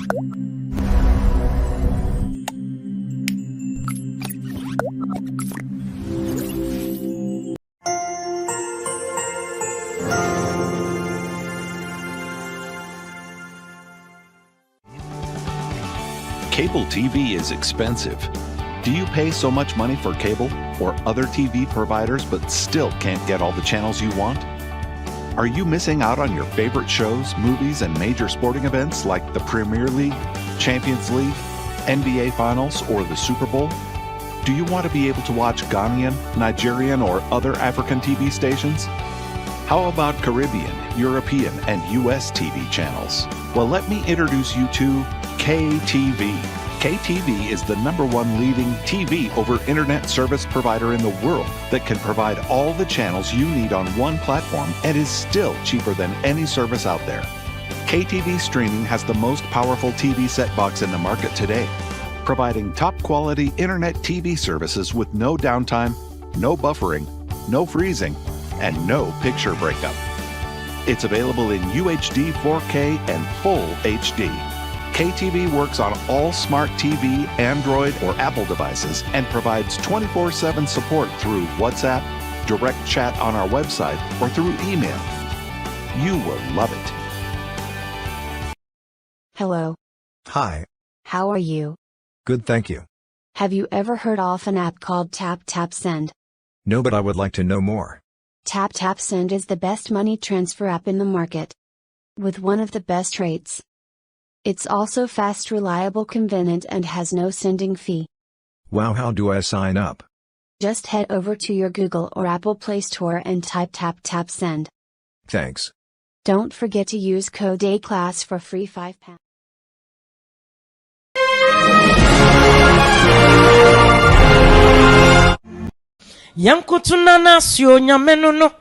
Cable TV is expensive. Do you pay so much money for cable or other TV providers but still can't get all the channels you want? Are you missing out on your favorite shows, movies, and major sporting events like the Premier League, Champions League, NBA Finals, or the Super Bowl? Do you want to be able to watch Ghanaian, Nigerian, or other African TV stations? How about Caribbean, European, and US TV channels? Well, let me introduce you to KTV. KTV is the #1 leading TV over internet service provider in the world that can provide all the channels you need on one platform and is still cheaper than any service out there. KTV Streaming has the most powerful TV set box in the market today, providing top quality internet TV services with no downtime, no buffering, no freezing, and no picture breakup. It's available in UHD, 4K, and full HD. KTV works on all smart TV, Android, or Apple devices and provides 24/7 support through WhatsApp, direct chat on our website, or through email. You will love it. Hello. Hi. How are you? Good, thank you. Have you ever heard of an app called Tap Tap Send? No, but I would like to know more. Tap Tap Send is the best money transfer app in the market, with one of the best rates. It's also fast, reliable, convenient, and has no sending fee. Wow, how do I sign up? Just head over to your Google or Apple Play Store and type Tap Tap Send. Thanks. Don't forget to use code ACLASS for free £5. Yankutuna nasio nyamenono.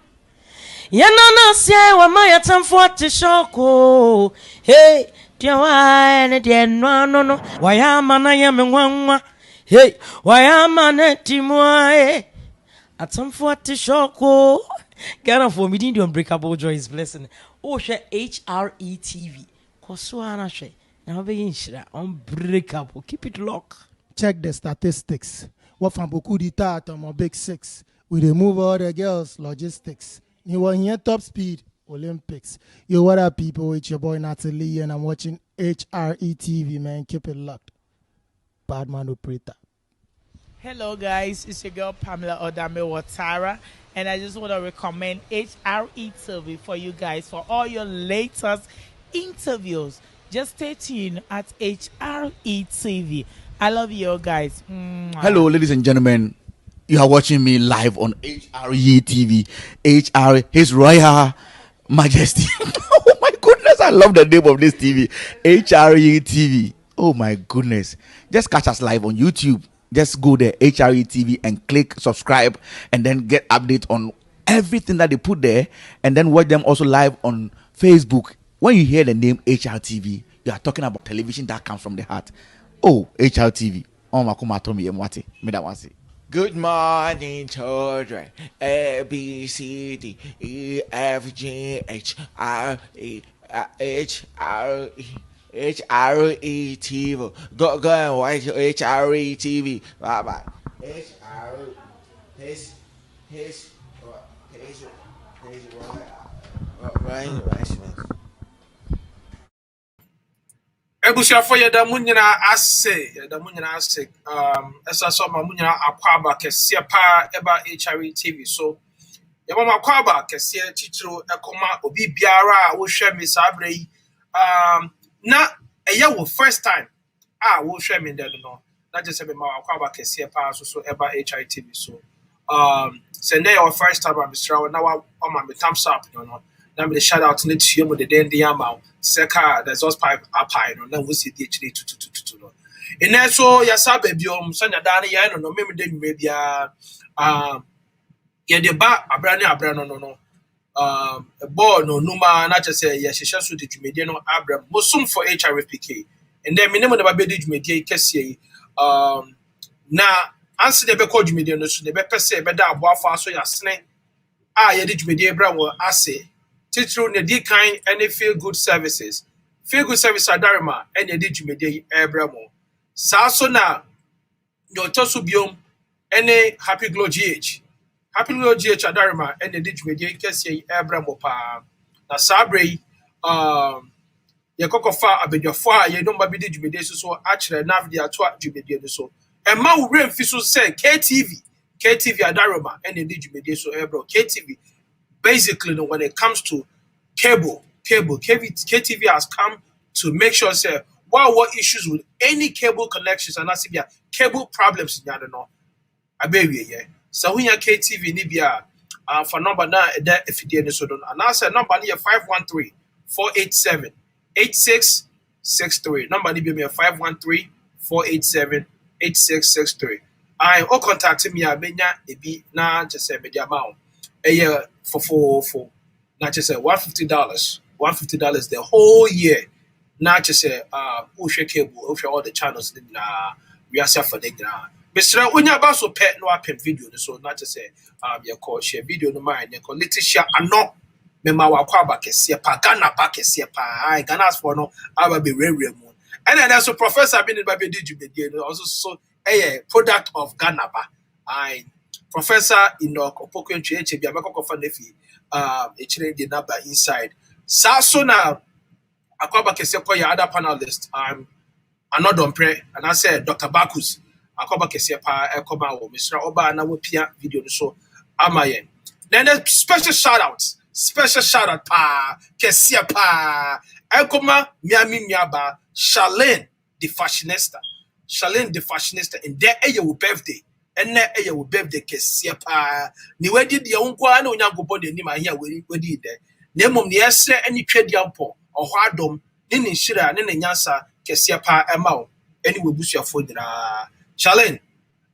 Yanana sie wa maya tamfuate shoko. Hey, dia wa ne dia no. Wayama na yamenwanwa. Hey, wayama na timwa. Atamfuate shoko. Ghana for me the unbreakable joy is blessing. Oh, she HRETV. Koswana she. Now be inshira unbreakable. Keep it locked. Check the statistics. What from beaucoup d'État on my big six. We remove all the girls, logistics. You want here top speed, Olympics. Yo, what up, people? It's your boy Natalie, and I'm watching HRETV, man. Keep it locked. Badman operator. Hello, guys. It's your girl Pamela Odame Watara, and I just want to recommend HRETV for you guys for all your latest interviews. Just stay tuned at HRETV. I love you all, guys. Hello, ladies and gentlemen. You are watching me live on HRETV. His Royal Majesty. Oh my goodness, I love the name of this TV. HRETV. Oh my goodness. Just catch us live on YouTube. Just go there, HRETV, and click subscribe, and then get updates on everything that they put there, and then watch them also live on Facebook. When you hear the name HRTV, you are talking about television that comes from the heart. Oh, HRTV. Oh, my God, me that one say. Good morning, children. A, B, C, D, E, F, G, H, R, E, H, R, E, H, R, E, TV. Go and watch HRETV. Bye bye. H, R, his, right. Ebusiafo yeda munyina ase esa so ma munyina akwaba kese pa eba HRETV so yeba ma akwaba kese titiro ekoma obi biara wo hwe me sabre yi na eya wo first time wo hwe me ndɛ no na je se be ma akwaba kese pa so eba HRETV so send your first time am stra na wa ma me thumbs up no na me shout out to you mo the den the amount seka there's us pipe up high no na we see the actually to no and so ya sabe biom so nya dan ya no me de nwuma bia ya de ba abra no ball no numa na che say ya hihye so de dwumedie no abra mosum for HRFPK and then me name de ba be de dwumedie kese na anse de be call dwumedie no so de be pese be da aboafo aso ya sene ya de dwumedie bra wo ase titru ne di kind any feel good services feel good service adarima and ye did jumede ebramo sa so na your tosu biom any happy glow gh adarima and ye did jumede kesi ebramo pa na sabre ye kokofa abedwafo a ye no mabidi jumede so akire navdi ato jumede so e ma wo remfi so say KTV adarima and ye did jumede so ebro KTV basically when it comes to cable KTV has come to make sure say what issues with any cable connections and that's cable problems in no abewe yeah so when your KTV ni bia for number na that efidie ni so don and I say number ni 513-487-8663 number ni bia 513-487-8663 I o contact me abenya ebi na just say media amount for not just say $150 the whole year. Not just say Usha cable, Usha all the channels in we are suffering. Mr. Unya Basso pet no up video, so not to say your call share video no mind, your call Letitia and no Mema Wakwaba Kesia Pagana Pakesia Pa, Ganas for no, I will be very moon. And then as a professor, I've been in Baby Did also so a product of Ganaba. I Professor Enoch Opokwen Chiche Biamako Fanefi the number inside. Sasona Akwaba Kesepo ya other panelist. I'm not on pray and I said Dr. Bakus Akwaba Kesepa Ekoma or Mr. Oba na Pia video so Amayen. Then a special shout out pa Kesia pa Ekoma Miami Miaba Charlene the fashionista in there your birthday. And na your birthday kesia pa ni wedi de wonko ana onyankopɔ de nim ahia wedi de na mom ne yesre ani twadi ampo ɔhɔ adom ne ne nhira ne ne nyansa kesia pa ema wo ani webusuafo nyina Charlene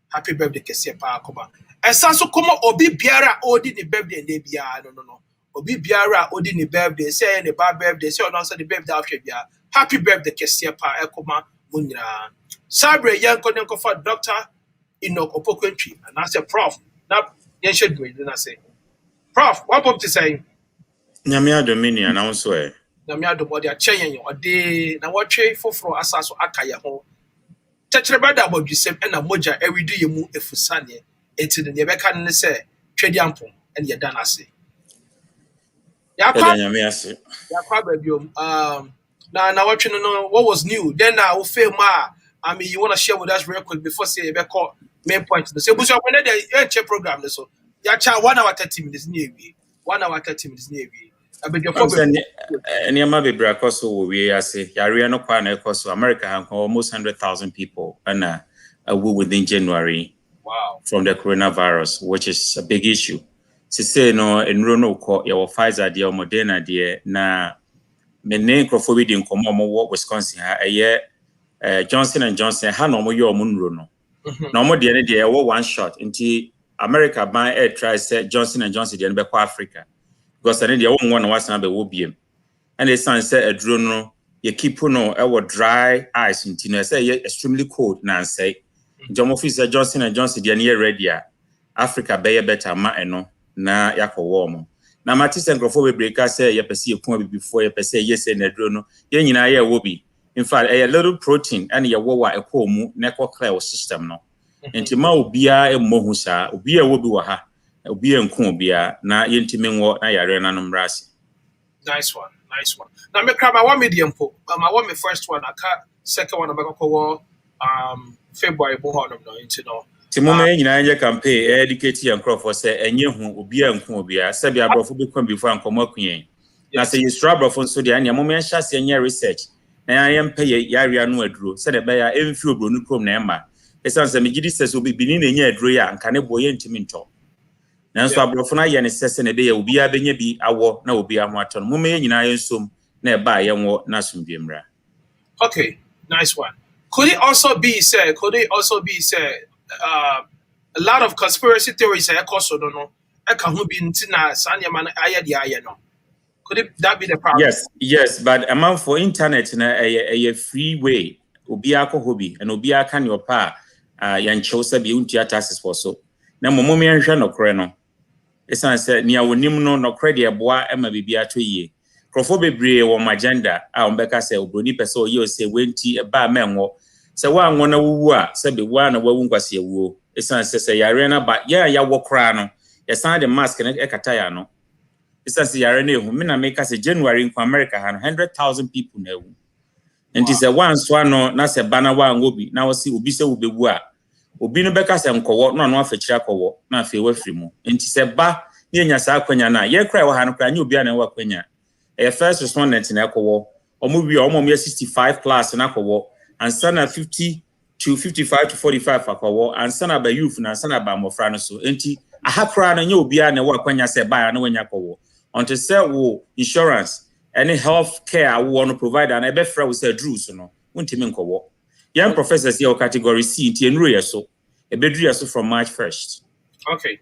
happy birthday kesia pa koma esa so koma obi biara odi ne birthday na bia no obi biara odi ne birthday say ne ba birthday say ono say the birthday after bia happy birthday kesia pa ekoma munyina sabre yanko for doctor Enoch Opokwenchi and I said, Prof, now you should do it. Then I say, Prof, what up to say? Nyamia Dominion, I also Nyamia do body a chain or day. Now what trade for assassin akaya home. Touch the brother about you same and a moja every day you move a fusanya into the never can say trade yampon and you're done. I say, yeah, now what you know what was new. Then I will fail ma. I mean, you want to share with us real quick before say about main point. So, when the program, so yeah, 1 hour 30 minutes near 1 hour 30 minutes near me. I beg your pardon. Any amabe brakoso we are say Yari no kwana ekoso America have almost 100,000 people and within January. Wow. From the coronavirus, which is a big issue. To say no in Rono ko your Pfizer dear Moderna dear na mene crofobid in Komomo Wisconsin Johnson & Johnson ha no mo yo munro no no mo de ne de one shot into America by air try say Johnson & Johnson de be kwa Africa because they de won na wasan be wo biem and they say a drone no ye keep no e dry ice into no say extremely cold na say Jomo fi say Johnson & Johnson de ne ready Africa be better ma eno na yakọ warm na matise nkrofo be break say ye pese ye kun before ye pese ye say na drone no ye nyina ye wo bi. In fact, a little protein and your wawa a comu network clear system no. And ma ubia e mohusa, ubia wobi waha, ubia nkumbia na yentimin wo na yarena numbrasi. Nice one. Now me crab I want medium po. I want my first one. I can't second one about ko February bo honom no into no. Timome nyina nya campaign educate and crop for say enye hu ubia nkumbia. Sabi abrofo be kwam before ankomo kwen. Na say you struggle for so dia nya moment shase enya research. Na I am pay yaria no aduro said the bear emfi obronu krom na emma esan se megidi ses obi bini na enya aduro ya nka ne boye ntimi nto na nso abrofo na ye ne sese ne de ya obi abenya bi awo na obi aho ato no mumma ye nyina yensom na e ba ye nwo na sombiemra. Okay, nice one. Could it also be said a lot of conspiracy theories are also don't know e ka hu bi ntina sanya man aye de aye no. Could that be the problem? Yes, but amount for internet na a free way. Ubia ko hobby and ubia can your pa yan chose be untia taxes for so. Na momo me nhwe no kore no. Esan say nia wonim no kore de boa ema bibia to yie. krofo bebre wo agenda a ombeka say obroni pese oye say wenti ba menwo se wa anwo na wuwu a se be wa na wawu nkwase awuo esan se yare na ba ya wo kra no yesan de mask na ekata ya no esan se yare na ehu me na make say January in America ha 100,000 people na ewu enti se wan so no na se bana wa ngobi na wo se obi se wo bewu a obi no beka se nkowo no no afekira kowo na afi wafiri mu enti se ba ne nya sa akwanya na ye kra wo ha no kra nya obi a na wo akwanya first respondent na kowo omo wi omo 65 plus na kowo and sana 50 to 55 to 45 akowo and sana ba youth na sana ba mofra no so enti aha kra na nya obi a na wo akwanya se ba na wanya kowo until say wo insurance any health care wo no provider na be fra wo say drew so no wontimi nkowo young professors here category C nti enro yeso ebedru yeso from March 1st. Okay.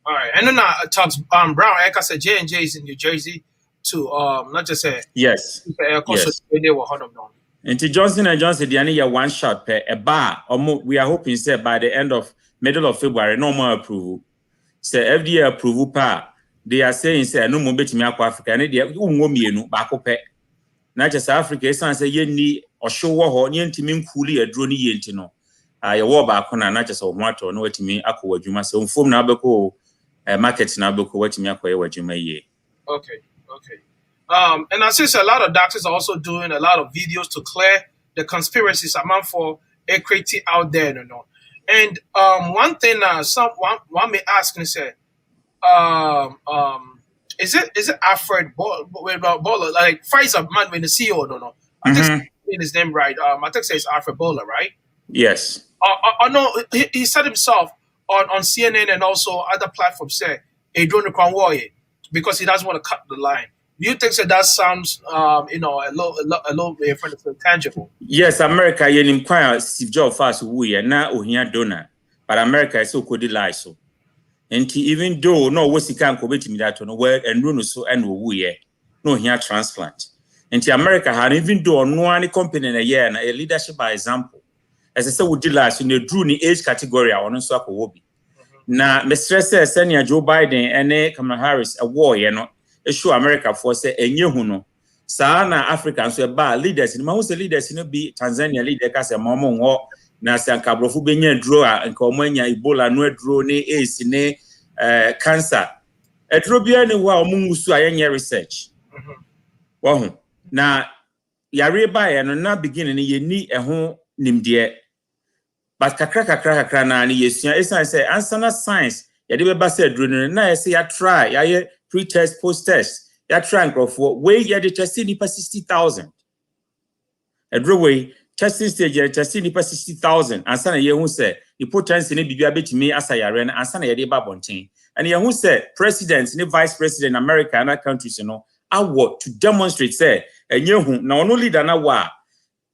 All right. And then talks Brown Eka said J&J is in New Jersey too. Not just say yes. Yes. They were one of them. Nti Johnson and Johnson the only one shot per a bar we are hoping say by the end of middle of February no more approval. Say FDA approval pa they are saying say no more betimi akwa Africa and they unwo mienu ba ko pe. Na just Africa san say ye ni osho wo ho ni ntimi nkuli aduro ni ye nti no ye wo ba ko na just ho ato no watimi akọ wadwuma se mfom na abeko market na abeko watimi akọ ye wadwuma ye. Okay. And I see a lot of doctors are also doing a lot of videos to clear the conspiracies among for equity out there, you know. And one thing one may ask and say, is it Alfred Bowler like Pfizer man when the CEO don't know? I think his name right. I think it's Alfred Bowler, right? Yes. No, he said himself on CNN and also other platforms say a drone warrior because he doesn't want to cut the line. Do you think that sounds a little tangible? Yes, America yenim kwa Steve Jobs fast wuye na ohia donor, but America is so kodi lie so. And even though no wasika nko betimi that no where enro no so and wuye no ohia transplant. And America had even though no any company na year na a leadership by example. As I say we did last in the drew ni age category a ono so akowobi. Na me stress senior Joe Biden and Kamala Harris a war ye no issue America for say enye hu no saa na Africa so ba leaders ni ma hu say leaders no be Tanzania leader ka say momo ngo na say ankabrofo benya duro a nka omanya Ebola no duro ni AIDS ni cancer eduro bia ni wa omungusu ayenye research wa hu na yare ba ye no na beginning ni ye ni eho nimde but kakra na ni yesua esan say answer science ya de be ba say duro no na say ya try ya pre-test, post-test. Ya try for way ya de testing nipa 60,000. A draw way testing stage ya testing nipa 60,000. Ansana ye hu say the potency ni bibia betimi asa yare na ansana ye de ba bonten. And ye hu say president ni vice president America and other countries award to demonstrate say enye hu na ono leader na wa.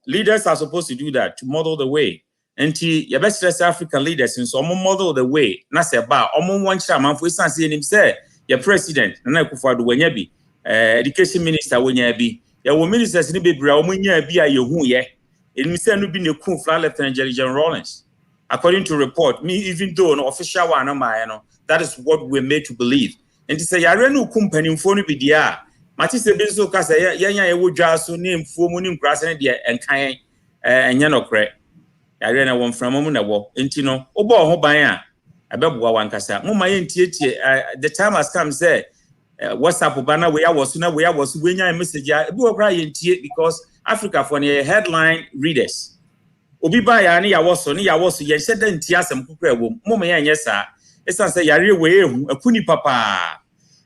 Leaders are supposed to do that to model the way. Enti ya best stress African leaders so model the way. Na say ba omo wan chira manfo isan say nim say your president na Akufo-Addo wanya bi education minister wanya bi ya wo ministers ni bebra wo nya bi a yehu ye eni say no bi ne kun fla lieutenant general Rawlings according to report me even though no official one no my no that is what we're made to believe and to say yare no company mfo no bi dia mati se bi so ka say yanya ye wodwa so ne mfo mu ne nkrase ne de enkan enya no kre yare na wo mframa mu na wo enti no obo ho ban a abeboa wankasa muma yentietie the time has come say WhatsApp banner we was we nya message e bi okra yentie because Africa for the headline readers obi ba ya ne ya woso ye se da ntie asem kokra wo muma yenye sa esan say yare we ehu akuni papa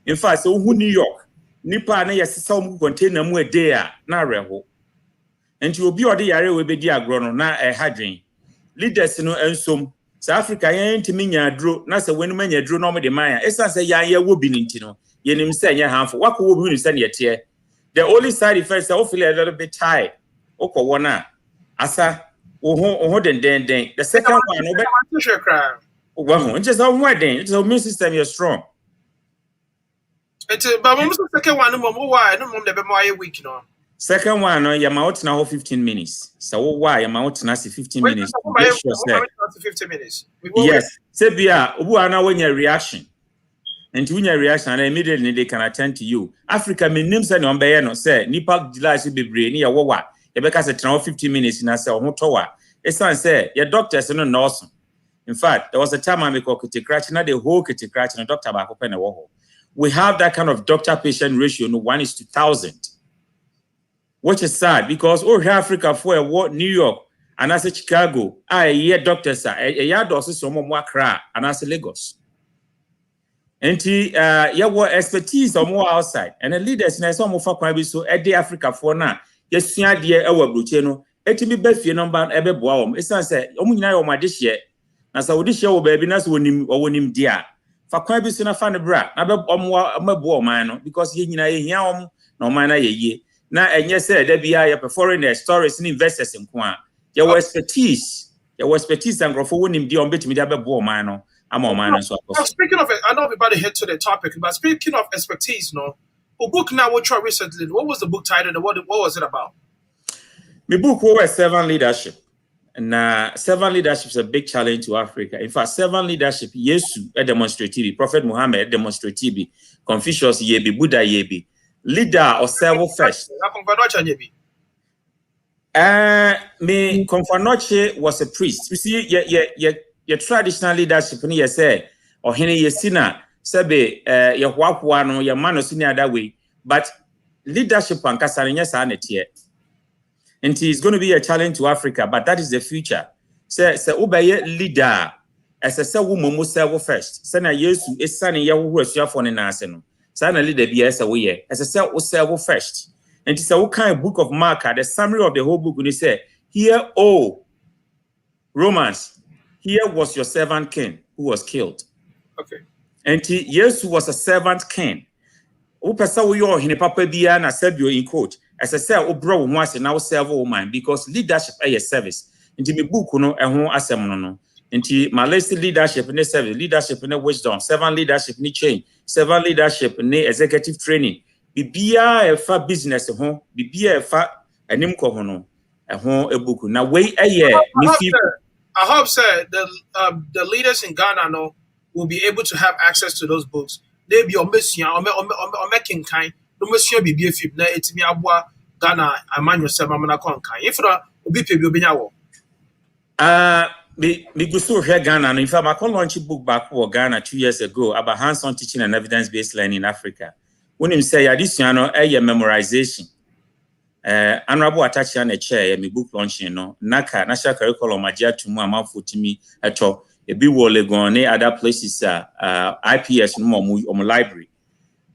in fact so hu New York nipa na yesesa mu container mu ede a na reho enti obi ode yare we bedi agro no na hadwen leaders no ensom South Africa yen ntimi nya duro na se wenu manya duro no mo de man esa se ya ye wo bi nti no ye nim se nya hanfo wako wo bi ni se ne ye the only side effect is I feel a little bit tired okọ wona asa ho den the second one no be ho just how more den it's immune system is strong it's but when the second one no more why no more the be more weak no. Second one, you might now 15 minutes. So why you might now 15 minutes? 15 minutes. Yes. Sebia, ubu ana when your reaction. And when your reaction, and immediately they can attend to you. Africa, my name said on Bayano, say, Nipa July should be brain, ya wawa. You because it's 15 minutes in a cell, Hotowa. It's not say, your doctors are not awesome. In fact, there was a time I make a kitty cratch, not the whole kitty cratch, and a doctor back open a wall. We have that kind of doctor-patient ratio, no 1:1,000, which is sad because Africa for a war, New York, and as a Chicago, I hear doctors are a yard or some more cry, and as a Lagos. And your expertise or more outside, and the leaders in some of our so at the Africa for now, yes, dear, our Brucheno, it be best your number, ever boom. It's not say, oh, my dish yet. As I would dish your baby, that's when him dear. For quite be soon, I found a brat, I'm a boy, man, because he no man, ye. Now, and yes, sir, there be a foreign stories and investors in Kwan. Your expertise and growth for winning the on bit me, the boy, man. I'm all man. So, speaking of it, I know everybody hit to the topic, but speaking of expertise, no, a book now we tried recently. What was the book title and what was it about? My book was Servant Leadership. And servant leadership is a big challenge to Africa. In fact, servant leadership, Yesu, a demonstrative, Prophet Muhammad, a demonstrative, Confucius, yebi, Buddha, yebi, leader or serve first. Me, Confanoche was a priest. You see, your traditional leadership, you say, or Henny Yesina, Sebe, your Wapuano, your man, or senior that way. But leadership and Casarinia Sanet yet. And it's going to be a challenge to Africa, but that is the future. Say obey leader as a say woman must serve first. Sana Yesu is sunny ya who is your phone in Arsenal. Sana leader be as a way as a say serve first. And it's a kind of book of marker, the summary of the whole book when you say, here, oh Romans, here was your servant king who was killed. Okay. And Yesu was a servant king. Upesa wo yo hine papa bia na sabio in quote. As I said, bro, once and now serve all mine because leadership is a service. Into me book, no, and home assembly, no. Into my list leadership in the service, leadership in the wisdom, servant leadership in the change, servant leadership in the executive training. Be a fa business at home, be a fa a nimco hono, at home a book. Now, wait a year. I hope, sir, the leaders in Ghana no, will be able to have access to those books. They be on mission or making kind. No monsieur be a fib na etimi aboa Ghana amanyo se mamana kon kan if na obi pe bi obenya wo me go so here Ghana no in fact I launch a book back for Ghana 2 years ago about hands-on teaching and evidence-based learning in Africa. When him say this no memorization honorable attach na chair me book launching no naka national curriculum agya to mu amafo timi eto e bi wo Legon ne other places IPS no mo library.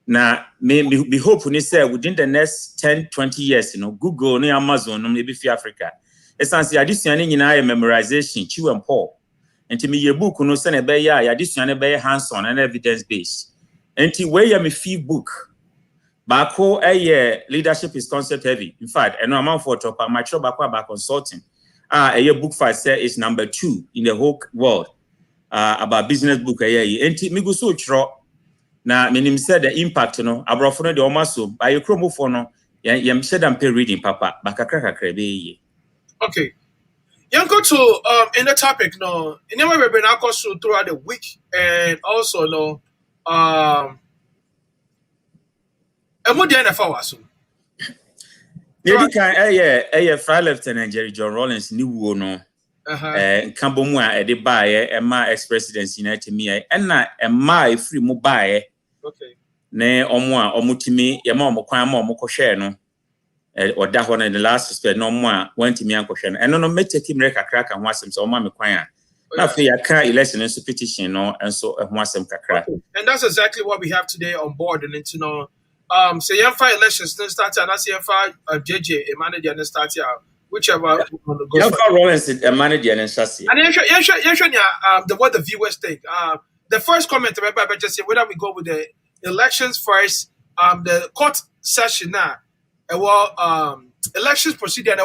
Now, me hope when you say within the next 10-20 years, Google, no Amazon, no maybe for Africa. Essentially, additionally, in our memorization, chew and Paul. And to me, your book, no send a bay, additionally, bay hands-on and evidence-based. And to where you me fee book. Back a leadership is concept heavy. In fact, I know I'm for top my job back consulting. A book fight say is number 2 in the whole world. About business book and me go so draw. Now, meaning said the impact, abrofo the omaso by your chromophone, yam said I'm pay reading, Papa, Bakaka crebe. Okay. Young go to in the topic, no, in the way we've been also throughout the week, and also no and what the NFL was. Maybe can Fry Lieutenant Jerry John Rawlings new no. Kambomwa e de buy Emma ex-president United me and na Emma free mo buy. Okay. Ne omutimi yama omokwan ma omokohwe no or that one in the last suspect no more went to me and question and no me take him kakra kan ho asem so ma me kwan a na fe ya ka election and petition no and so ho asem kakra. And that's exactly what we have today on board and it's say you fight elections then start and as you fight JJ a manager and start out whichever goes for Rawlings a manager and chassis. And what the viewers think. The first comment I just say whether we go with the elections first, the court session now, elections procedure,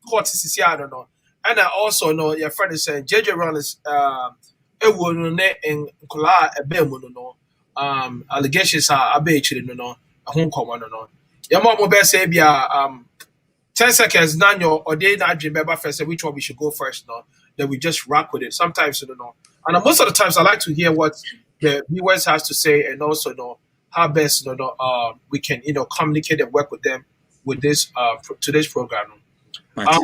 court is I don't know, and I also know your friend is saying JJ Rawlings, allegations are no, a home common no. Your mom will say be 10 seconds now or day not dream first which one we should go first no. Then we just rock with it. Sometimes you don't know. And most of the times I like to hear what the viewers has to say, and also how best we can communicate and work with them with this today's program. I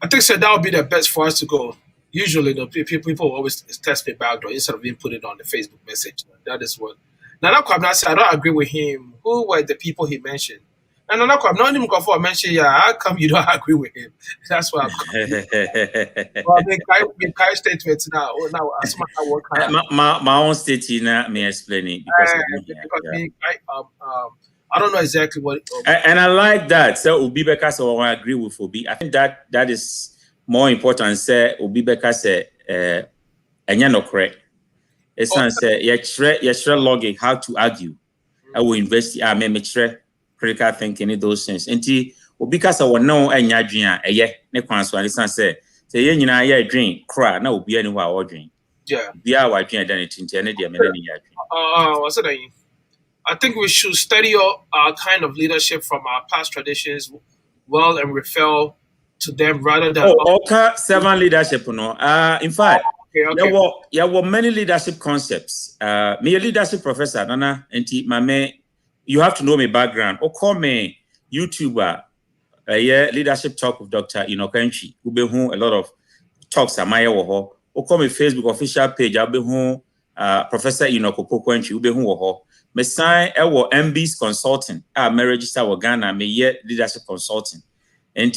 think so that would be the best for us to go. Usually, people always test me back instead of being put it on the Facebook message. That is what. Nana Kwabena said, I don't agree with him. Who were the people he mentioned? And Nana Kwabena, not even go for mention. Yeah, how come you don't agree with him? That's why I'm. Well, I mean, Kai statements now. Oh, now as my own statement may explain it because I don't know exactly what. And I like that. So Obi Beka so I agree with Obi. I think that is more important. Say Obi Beka say enya no correct. It's say you logic how to argue. I will invest. I may critical thinking those things. Enti Obi Beka say no enya dwen a eye ne kwan so alisan say ye nyina ye dwen kra na obi ani wa odwen. Yeah. Bia wa dwen dan tinti ne de me ne ya dwen. What's it? I think we should study our kind of leadership from our past traditions well and refer to them rather than... Okay, 7 leadership, in fact, okay. There were many leadership concepts. Me a leadership professor, Nana, and you have to know my background. Or call me YouTuber, leadership talk with Dr. Inokenchi, who be home a lot of talks at my or call me Facebook official page, I'll be home Professor Inoko Kwenchi, who be home me sign MB's consulting. Me register with Ghana. Me yet leadership consulting. And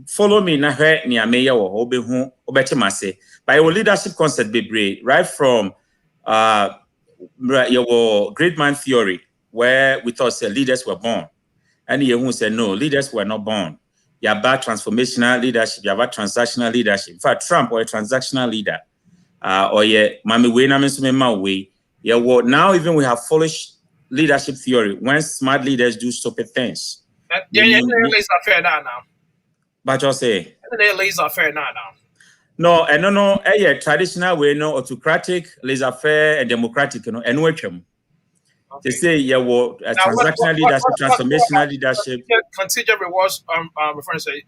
follow me na he ni ame ya wo obe hu obeti mase. But your leadership concept be brave right from your great man theory where we thought leaders were born, and you who said no, leaders were not born. You have about transformational leadership. You have about transactional leadership. In fact, Trump or a transactional leader, or mami we na me ma way. Yeah, well, now even we have foolish leadership theory when smart leaders do stupid things. Laissez-faire now. But you say laissez-faire now. No, and no, traditional way, no, autocratic, laissez-faire, and democratic, and which they say, yeah, well, transactional leadership, transformational leadership. Contingent rewards, referring to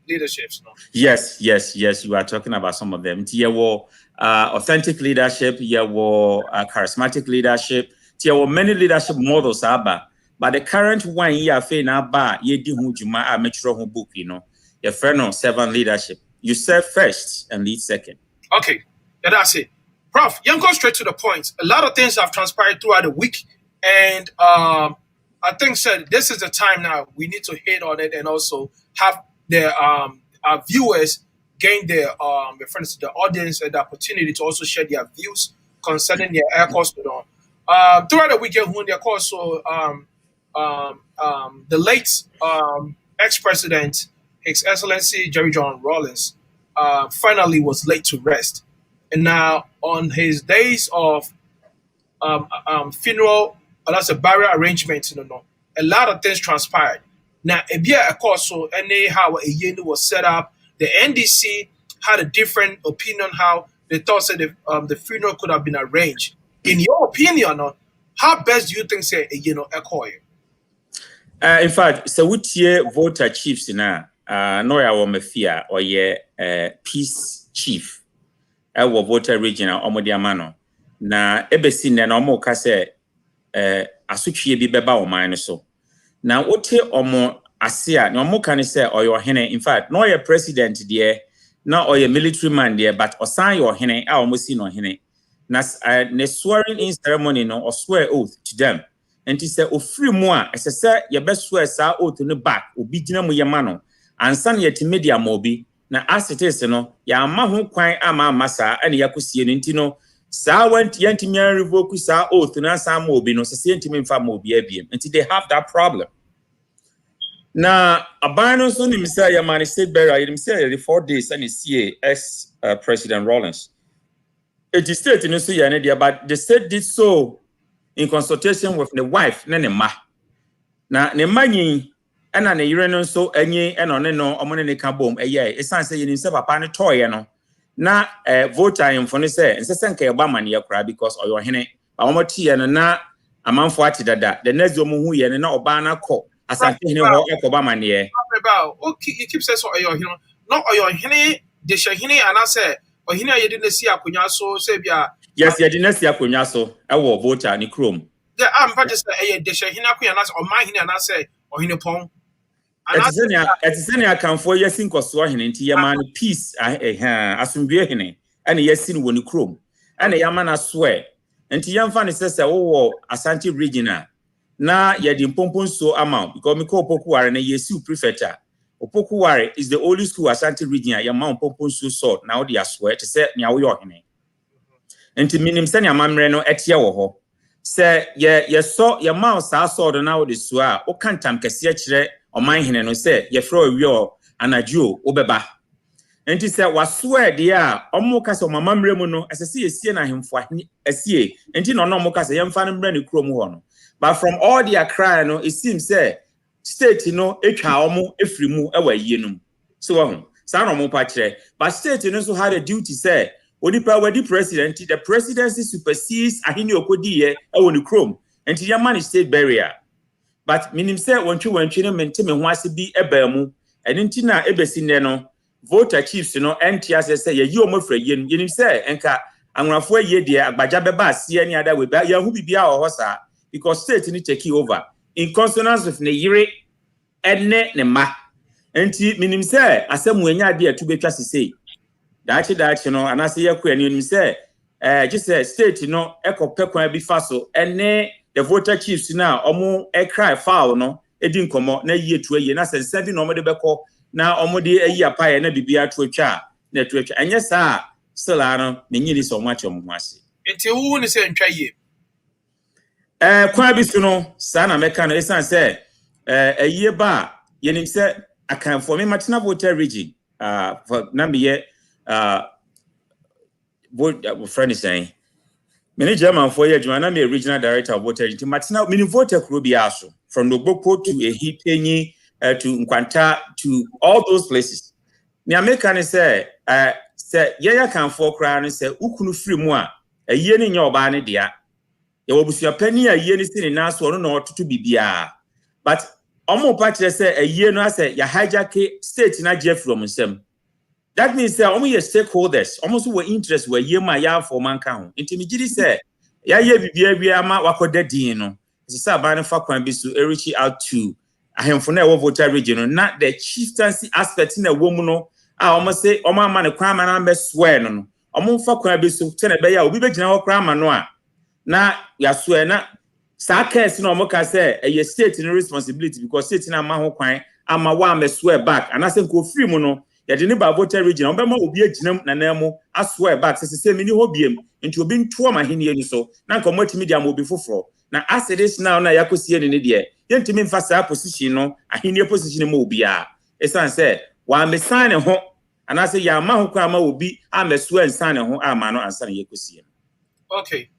leaderships, no? Yes, you are talking about some of them. Yeah, well, authentic leadership, yeah, well, charismatic leadership. There were many leadership models, but the current one, yeah, book, your friend 7 leadership. You serve first and lead second. Okay, yeah, that's it. Prof, you go straight to the point. A lot of things have transpired throughout the week, and I think this is the time now we need to hit on it and also have the our viewers gain their reference to the audience and the opportunity to also share their views concerning their air course. Throughout the weekend, when their course, so the late ex-president, His Excellency Jerry John Rawlings, finally was laid to rest, and now on his days of funeral, that's a burial arrangement. A lot of things transpired. Now, of course, so anyhow a year was set up. The NDC had a different opinion how they thought the funeral could have been arranged. In your opinion, how best do you think occur? In fact, so what voter chiefs now? No, I want fear or peace chief. I will voter regional omodiamano. Na ebesi na omo ka se asutwie bi beba o man so. Na wote omo asia na omo kan se oyo hene. In fact, no your president there, na oyo military man there, but osan your hene a omo si no hene. Na ne swearing in ceremony no or swear oath to them. And he said, "Ofri mu a esese ye be swear sa oath no back obi gina mu yema no ansan ye media mobi na as it is no ya ma ho kwan ama masa ene yakosie no ntino sa want yantimi revoke sa oath na sa ma obi no se yantimi mfa ma obi abiem until they have that problem. Na abano so nim say ya man state burial nim say the 4 days and see ex President Rawlings. It is state no so ya ne dia, but the state did so in consultation with the wife na ne ma. Na ne manyi ena ne yire no so enyi eno ne no omone ne ka bom esan say yin se papa ne toye no na voter info ne say nsese nka e ba mane yakra because oyo hene ba omotie no na amanfo ati dada the next omo hu ye ne na oba na kọ asante hene ho ekoba mane okay, you keep saying so oyo hene no oyo hene de she hene ana say Ohina ye didn't see akonya so say bia. Yes, you didn't see akonya so. I will vote ni chrome. Yeah, I'm just a desha hina akonya na or my hina na say ohine pon. Ɛte I can for yes in koso hene nti yama no peace asomdwe hene ɛna yɛsi no wɔ ne krom ɛna yama na swear nti yɛmfa ne sɛ wo Asante regional na yɛde mpomponso ama because me ko Opokuware na yɛsi prefecture Opokuware is the only school Asante regional yama mpomponso so na wo de aswear te sɛ nea wo yɛ hene nti minim sɛ nea mamre no ɛte wɔ hɔ sɛ yɛsɔ yɛma saa sɔɔdo na wo de so a wo kantam kɛse kyerɛ Oman hine no say ye fro wi anadio obeba enti say waswear de a omo ka say mamamre mu no asese yesie na hemfo asie enti no no mo ka say yemfa no mra ne krom ho no but from all their cry no it seems say state no etwa omo efri mu e wa yie no so ho sa no mo pa kire but state no so had a duty say onipa wadi president the presidency supersedes ahini okodi ye e woni krom enti ya man state barrier. But minim say wantwi no mente me ho ase bi eba mu eni nti na ebesi ne no voter chiefs no enti ase say ye yi omofra ye no yenim say enka anwrafo aye de agbaja beba ase ani ada we ba ya hu bibia o ho sa because state ni take over in consonance with ne yire ene ne ma enti minim say asemu anya de atu betwa sesei daachi no anase ye kwa ni say just say state no ekopɛ kwan bi fa so ene the voter chiefs now omo e cry foul no edi nkomo na yie tu aye na sense bi no omo de beko na omo de ayi apaye na bibia tu atwa na tu atwa enye saa sela no me nyini so mo ache mo ase Enti wu ni se ntwa ye kwa bi su no saa na meka no esan se aye ba yenim se akan for me matena voter region for na me ye friend is saying many German for year Joanna me regional director of voter into Matina mini voter Krubiaso from Noboko to Ehipenyi to Nkwanta to all those places. Ni American say yaya can for crown say ukunu free mu a ye ni nya oba ne dia. Ye obusua pani a ye ni sin na so no to bibia. But omo pa kire say ye no say ya hijack state na je from nsem. That means that almost your stakeholders almost were interest were yema ya for mankind. Intimidity say ya ye bibia ama wakoda din no. It's a ban fa kwan bi so reach out to ahemfo na voter region not the chieftaincy aspect in a woman no almost say o man ne kwan man be swear no. Omo fa kwan bi so te na be ya obi be gina wo kwan ma no a na ya swear na sa case no omo ka say a state no responsibility because state na ma ho kwan ama wa me swear back and I say ko free mu no ya de ne ba voter region obema obi aginam na namu aswear back say me ni hobiem nti obi nto ma hene ani so na nka motimi dia ma obi foforo na as it is now na yakosie ne de yentimi mfa sa position no ahene position mo obi a esan say wa me sign ho and I say ya ma ho kwa ma obi a me swear nsan ne ho ama no ansan yakosie. Okay.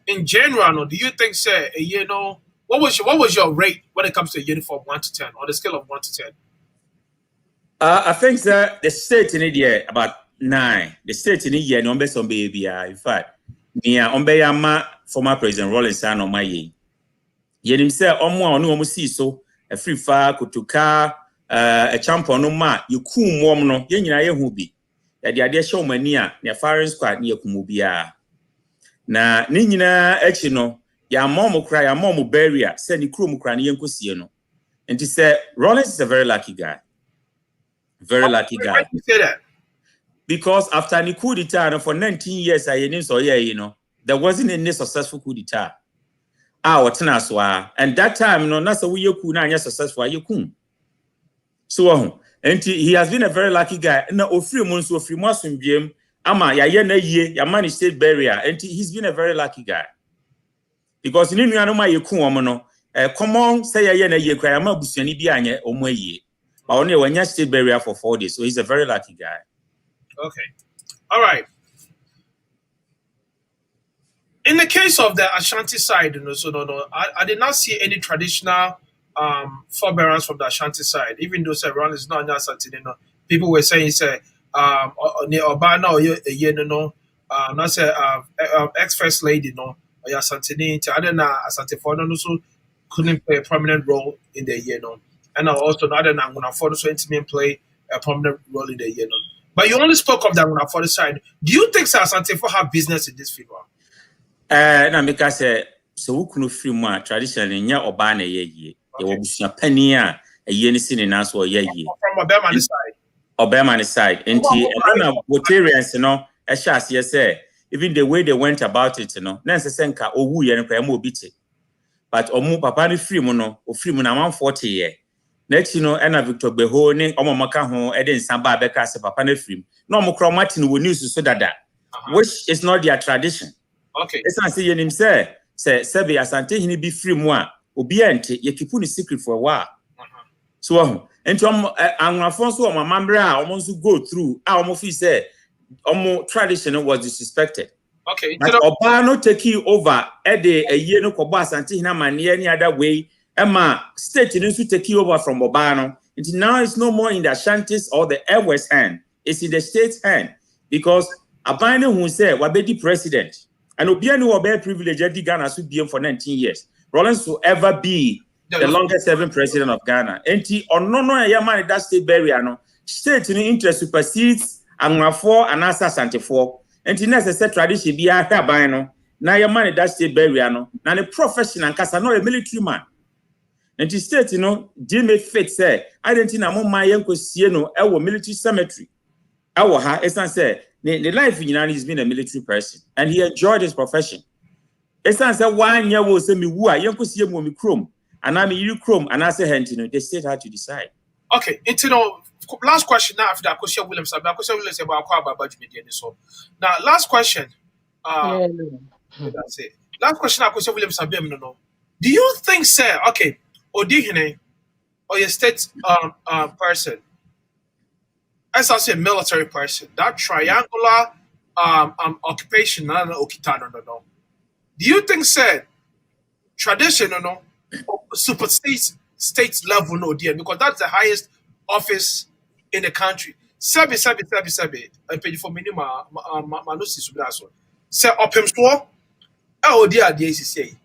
In general, no, do you think say you know what was your rate when it comes to uniform 1 to 10 on the scale of 1 to 10? I think that the state in India about 9. The state in India no be some baby. In fact, near Ombeyama former President Rawlings and on my ye. Yenim say omo no omo si so a free fire kutuka a champion no ma you kum mom no ye nyina ye hu bi. Ya de ade show mani a ne firing squad ne yakumu bia. Na ni nyina echi no ya mom kra ya mom barrier say ni krom kra ne yenkosie no. And he said Rawlings is a very lucky guy. Very lucky guy. Why do you say that? Because after the coup d'etat for 19 years, there wasn't any successful coup d'etat. And that time, that's a way coup na successful. So, and he has been a very lucky guy. And ama ya man state barrier. And he's been a very lucky guy. Because in come on, say ya ye cry, ama busani bianye omwe. But only when you state barrier for 4 days. So he's a very lucky guy. Okay. All right. In the case of the Ashanti side, I did not see any traditional forbearance from the Ashanti side, even though Rawlings is not Ashanti. People were saying, say, Obana or not say ex-first lady, no, or Ashanti, I don't know, Ashanti for also couldn't play a prominent role in the year, no. And also, not that I'm going to also intimate play a prominent role in the year. But you only spoke of that one for the side. Do you think Asante for have business in this field? Na meka say so wukunu free mu a traditionally nya oba na ye ye. Ye wo busua pani a ye ni sine na so ye ye. From Obama side. Obama side. Enti na Votarians no e sha ase say even the way they went about it no na nse nka owu ye no kwa ma obi te. But omu papa ni free mu no o free mu na 140 ye. Next no na Victor Beho ni omomaka ho e de nsa ba beka se papa na free mu. Na omukro Martin wo news so dada. Which is not their tradition. Okay. It's not saying him say Sebe Asante hini be free moi obi ente ye keep the secret for a while. So enti anwafon so o mambre a o monso go through a o mo fi say o tradition was disrespected. Okay. But oba no take you over e de aye no kobo Asante hina mane any other way ema state no so take you over from oba no. Enti now it's no more in the Ashantis or the Airways hand. It's in the state's hand because abane who say wabedi president. And Obiani will be privileged at Ghana to be for 19 years. Rawlings will ever be the longest serving president of Ghana. And no yaman that state barrier no state in interest supersedes Angafo and Asa Santefo. And necessary tradition be a habano. Now yaman that state barrier no. Now the professional cast no a military man. And the state Jimmy Fate say I didn't know my uncle Sieno our military cemetery. Our ha esan say the life in United has been a military person and he enjoyed his profession. Esan say 1 year will say me woo a yanko see mo me chrome and I you chrome and I say hentino the state had to decide. Okay, last question now after Akosia Williams about budget media so. Now last question. That's it. Last question Akosia Williams no. Do you think sir okay Odihine or your state person as I say, a military person, that triangular occupation, no. Do you think, said tradition, supersedes states level, no, dear, because that's the highest office in the country. Sabi, and pay for minimum, manusi subraso. Say, up him store, oh, dear, say,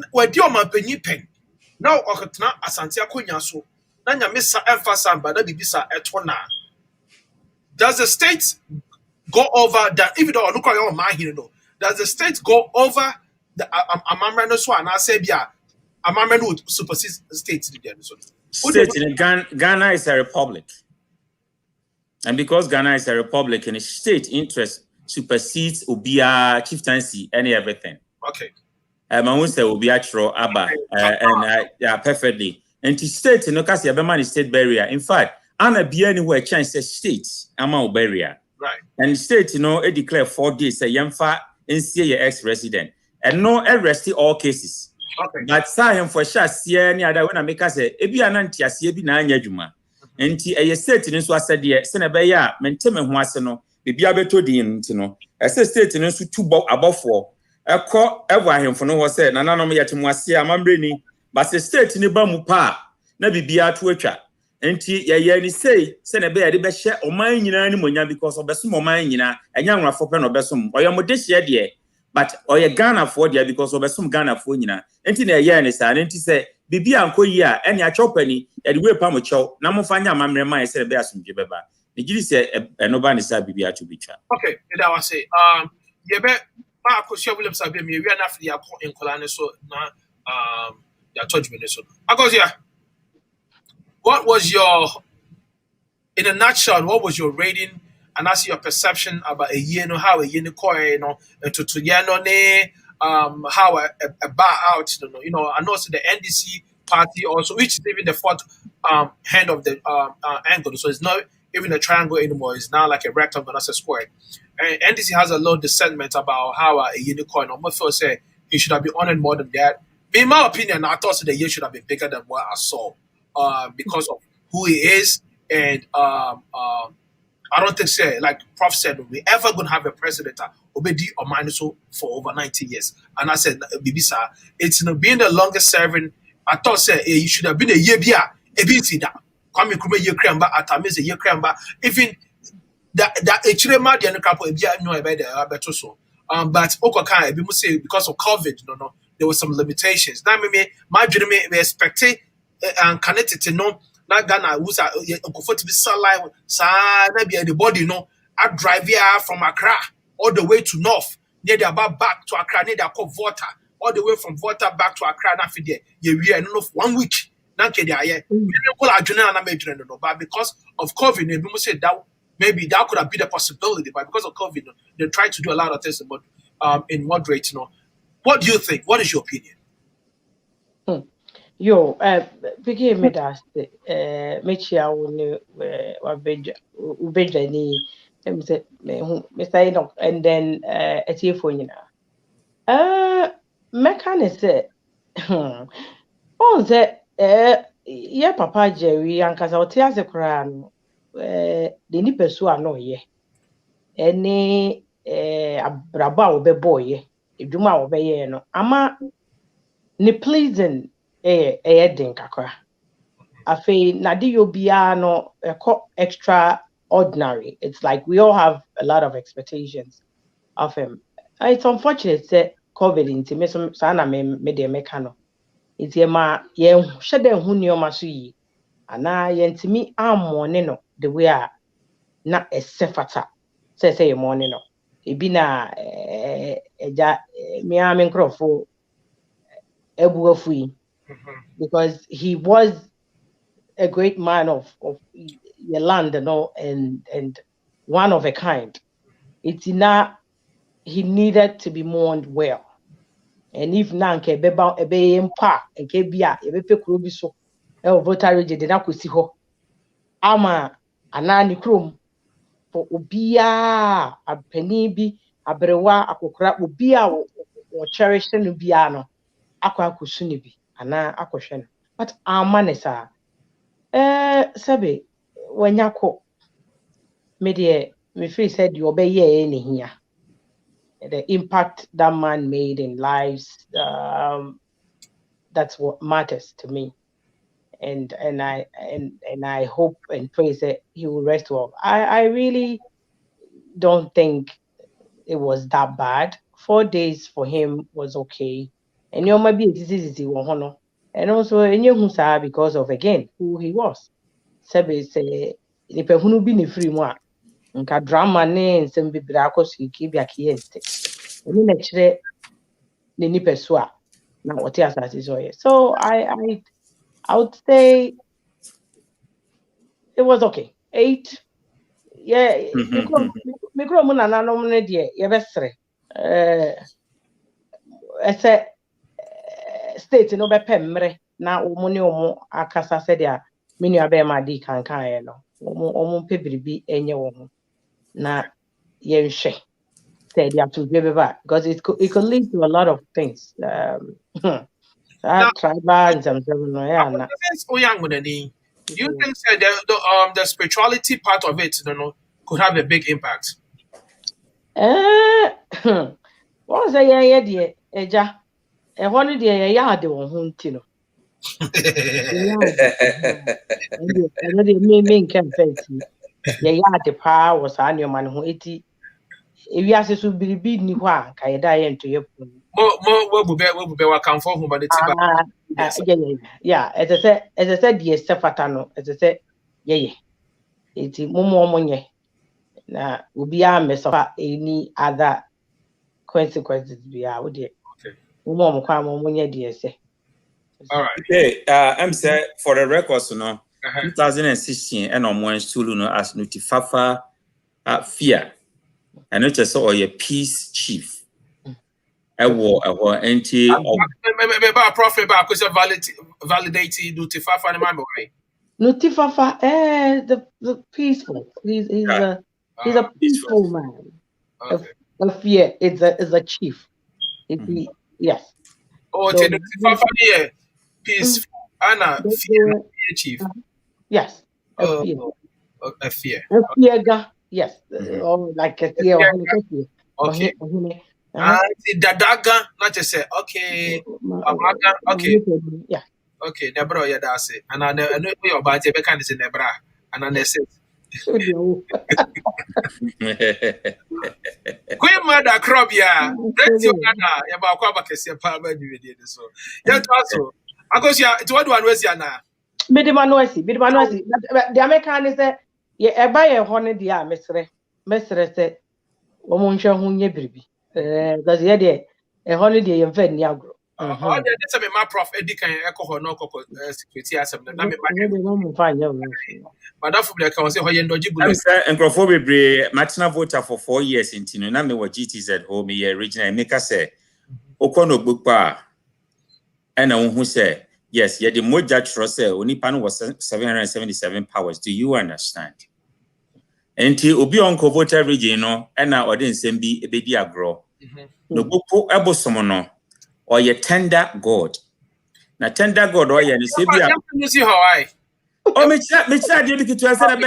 where dear man penny pen. Now, Okatna, Asantia Kunyaso. Nanya Missa Emphasis, but that be Bisa etwana. Does the state go over that? Even though look at your mind here, does the state go over the Amamrano Swan? I say, yeah, Amamrano would supersede states. State in Ghana is a republic, and because Ghana is a republic, and a state interest supersedes Ubia chieftaincy, any everything. Okay. I won't say Ubia Tro Abba, and yeah, perfectly. And to state, case you have state barrier. In fact, Anna be anywhere chance states amount barrier. Right. And state, it declare 4 days a yamfa NCA your ex-resident. And no arrest all cases. Okay. But say for sure see any other when I make us say ebi ananti ase ebi na anya dwuma. Enti eye state no so asede se na be ya menteme ho ase no bibi abeto din nti no. Ese state no so tubo abofo. Ekọ ewo ahemfo no ho se na nanom yetemu ase amambre ni. But the state ni ba mu pa na bibia to atwa enti ye ni say na be ya de be hye oman nyina ni monya because obesom oman nyina enya nwafo pe no obesom oyomode hye de but oye Ghana for there because obesom Ghana for nyina enti na ye ni sa enti say bibia ankoyi a eni achopani ye de we pa mo chew na mo fanya amamre man say be asomdwe beba e giri say eno ba ni sa bibia to bitwa. Okay, that was say ye be ma Akosia Williams abia me wi na fidi akọ enkola ne so na Akosia, what was in a nutshell, what was your rating and that's your perception about a year, how a year, and to how a bar out, I know the NDC party also, which is even the fourth hand of the angle. So it's not even a triangle anymore, it's now like a rectangle, that's a square. And NDC has a lot of dissentment about how a unicorn, or more say he should have been honored more than that. In my opinion, I thought the year should have been bigger than what I saw because of who he is. And I don't think, like Prof said, we're ever going to have a president Obedi or Minuso for over 90 years. And I said, Bibisa, it's being the longest serving. I thought, he should have been a year bia, a bit that. Kwame Nkrumah year cramba, Atamise year cramba, even that Echirema, the Anakapo, no, about the so. But Okoka, because of COVID, there were some limitations. Now, my dream we expected and connected to na Ghana who's a comfortable salary sa na be the body no I drive here from Accra all the way to north near the back to Accra near the Volta all the way from Volta back to Accra na fi there we are no 1 week na ke there here people are joining na major no but because of COVID people say that maybe that could have been a possibility but because of COVID they try to do a lot of things but in moderate what do you think? What is your opinion? Yo, begin me that Mechia will ubeja ni say no and then a telephone mechanic say on say yeah papa Jerry and cause I'll tell the crown the nipa so ano ye any abraba obe boy edwuma obe ye no ama ni pleasing den kakra afi nadi obia no extraordinary. It's like we all have a lot of expectations of him. It's unfortunate that COVID into me some sana me de mekano it's ma ye shede hu nioma so yi ana ye ntimi amone no the way na esefata say morning no ebi na eja me nkrofo ebuafui because he was a great man of your land and one of a kind. It's not he needed to be mourned well. And if nanke beba ebe mpa nke bia ebe pe kuro bi so e voter de na kwesi ho ama anani krom for obia apani bi abrewa akokora obia wo cherish no bia no akwa akosu ne bi ana akohwe no but amanesa sabe wanyako me de me feel said you obey any here the impact that man made in lives that's what matters to me and I hope and pray that he will rest well. I really don't think it was that bad. 4 days for him was okay and you might be and also because of again who he was. Sabe say the person be free mo nka drama ne nsem bibira akoso ikibia kiyente eni na kire ne ni pesua na wote asase so I would say it was okay 8 yeah mikro mu na nanom ne de ye besre ese state no be pemre na omo ne omo akasa se dia menu abe ma di kankan no omo pebiribi enye wo ho na yenhwe said you have to give it back because it could lead to a lot of things tribal and some do you think that the spirituality part of it could have a big impact? What say yeah dear eja e ho no de ya ade won ho nti no and the me can fancy yeah ade pa was an your man ho eti ewi ase so biribi ni ho a ka yeda ye nto ye pon mo bube wa kan for hu ba de tiba yeah as I said yes sefata no as I said yeah eti momo nye na obi a mesofa any other consequences bia wo de momo kwa momo nye de ese. All right. Okay, I'm say for the records 2016 and on one stool as Nutifafa fear and it just saw your peace chief. I war anti prophet ba because validate Nutifafa and remember right. Nutifafa the peaceful. He's a peaceful man. Okay. A fear is a chief. Yes. Oh, so, Nutifafa here. Peace, Anna, fear, chief. Yes, a fear. A fear, yes. Or like a fear. Okay. Dadaga, not to say, okay. Okay. Yeah. Okay, Nebra, yeah, that's it. And I know your body, I can't say Nebra. And I say, Queen Mother Crobia, let's you, Anna, about Quabac, your power, you did so. Yeah, also. Because it's what one was yana. Midimanoisi. The American is that yeah, buy a honey dear, Mestre said, Womuncha Hunye Bribi. That's the idea. A holiday in Ven Yagro. Oh, that's a my prof Edican alcohol no security as a Fine, but that from the account say how dodgy I'm bullet. saying Nkrofo bebre matna voter for 4 years in Tino na me wa GTZ home here original make say okono book pa and who say yes, yeah, the moja trust say only pan was 777 powers. Do you understand? Enti obi onko voter region no and na odin sem bi ebedi agro. No book ebosom no or your tender God. Na tender God or ya ni se bi You see how I oh, me chat the big to answer the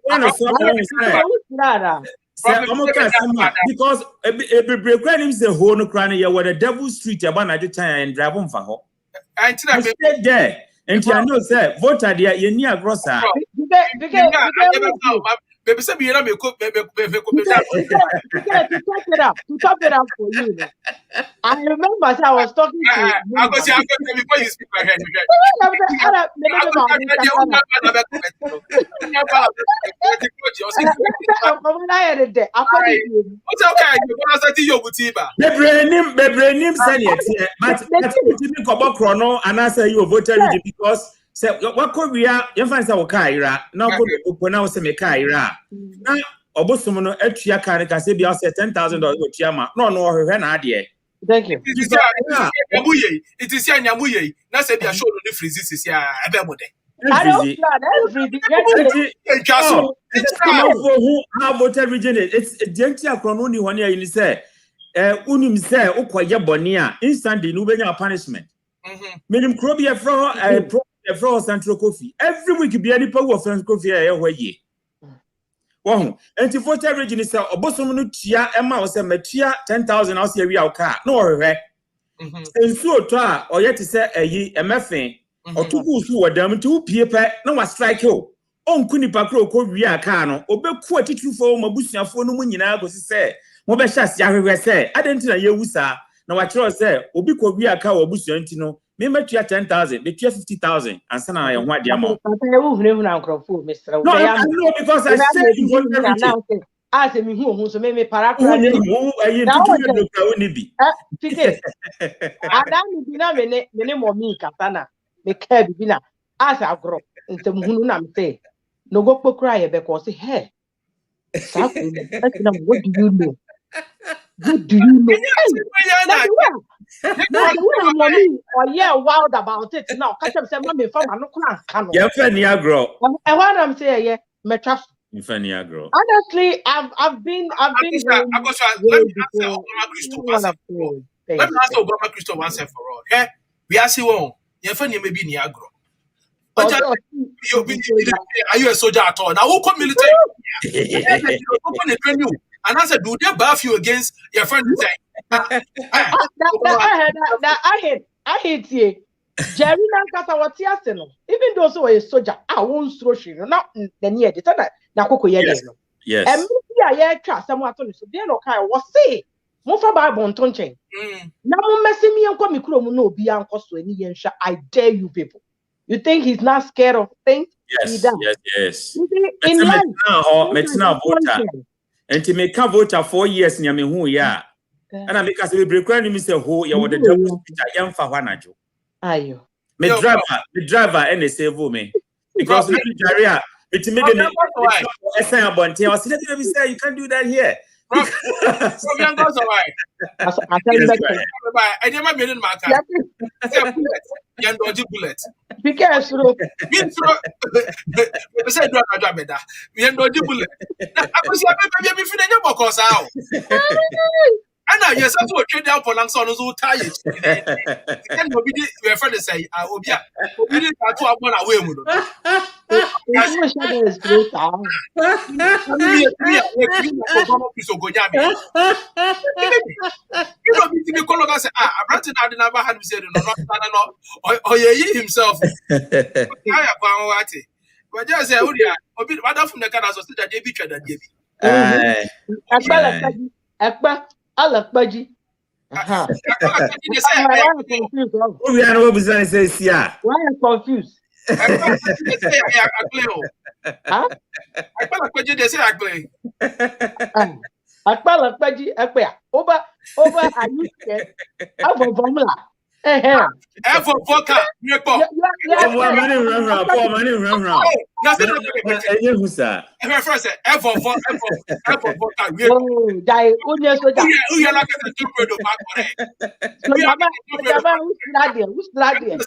one of because every break when him say ho no cry ya where the devil street about na time and drive on for ho. I stayed there and I know say voter there you near grocer. Baby say me na me ko to top it up for you. I remember I was talking to I go see before you speak ahead. Bebranim send it but me ko bokro no and I say you voter because say wako wia you find say wakaira na ko opo na say me kaira na obosom no atua kan ka say bia say $10,000 otua ma no ohwehwe na ade. Thank you. It is ya nyamuye na say bia show no the freezes is ya ebe mo de. I don't how voter region it's genti akrono ni hone ya ni say unim say ukoye bone a instantly no benya punishment. Minim krobia from Central Coffee. Every week be any power of Central Coffee where ye. Wow, and to voter region is a bosom no tia Emma was a metia 10,000 house here we are car. No, right? And so to or yet to say a ye a methane or two who were damn to paper no was strike you. On Kunipa Crow could be a cano or be quite true for Mabusia for no money now was say. Mobeshas Yahweh say, I didn't know you, sir. Now I try say, Obi could be a cow or Busiantino. Me met you 10,000, me 50,000, and send I want the amount. No, because I said you want everything. As a who so me para who you be. Adam bina me mommy katana me care bina as I grow into hunu na me no go cry because hey what do you know? What do you know? Mommy, or yeah, wild about it now. Catch up, say, mommy, from no can. Yeah, funny agro. And what I'm saying, yeah, me trust. Funny agro. Honestly, I've been. Let me answer Obama Christo once and for all. Hey, we are seeing one. Yeah, funny maybe ni agro. Are you a soldier at all? Now, who come military? And I said, do they buff you against your friend? I hate you. Jerry Nankasa was Tiasino. Even though so a soldier, I won't throw you. Not the near the time. Nakoko yes. And maybe I trust someone to so they no kind was say. Mofa Bible Tonche. Now, messing me and come no be uncle so any I dare you people. You think he's not scared of things? Yes. In life, now, and to make a voter 4 years near me who ya. And I make us a break when you say who you would the devil young for one. Ayo. Me driver and they say me. Because we Jaria, it's made me a sign about I was letting me say you can't do that here. I never made in my car. Bullet. Be careful. Say do not better. We end the bullet. I was happy to be because out. And I yes, I to trade down for long son who tired. Can be your friend say, I will be up. We didn't have to have one away with you don't need to be called us. I brought it out and never had said no, or ye himself. I have but just say, oh, bit rather from the cars of that they be treated. Alakbaji. We are confused. Akpala kpaji akpea. Over are you scared? Have a formula. Ever vocal, Yeah, money run. ever first, ever vocal, oh, die, unya soja. who you like a stupid of my So Jama, who's ladia?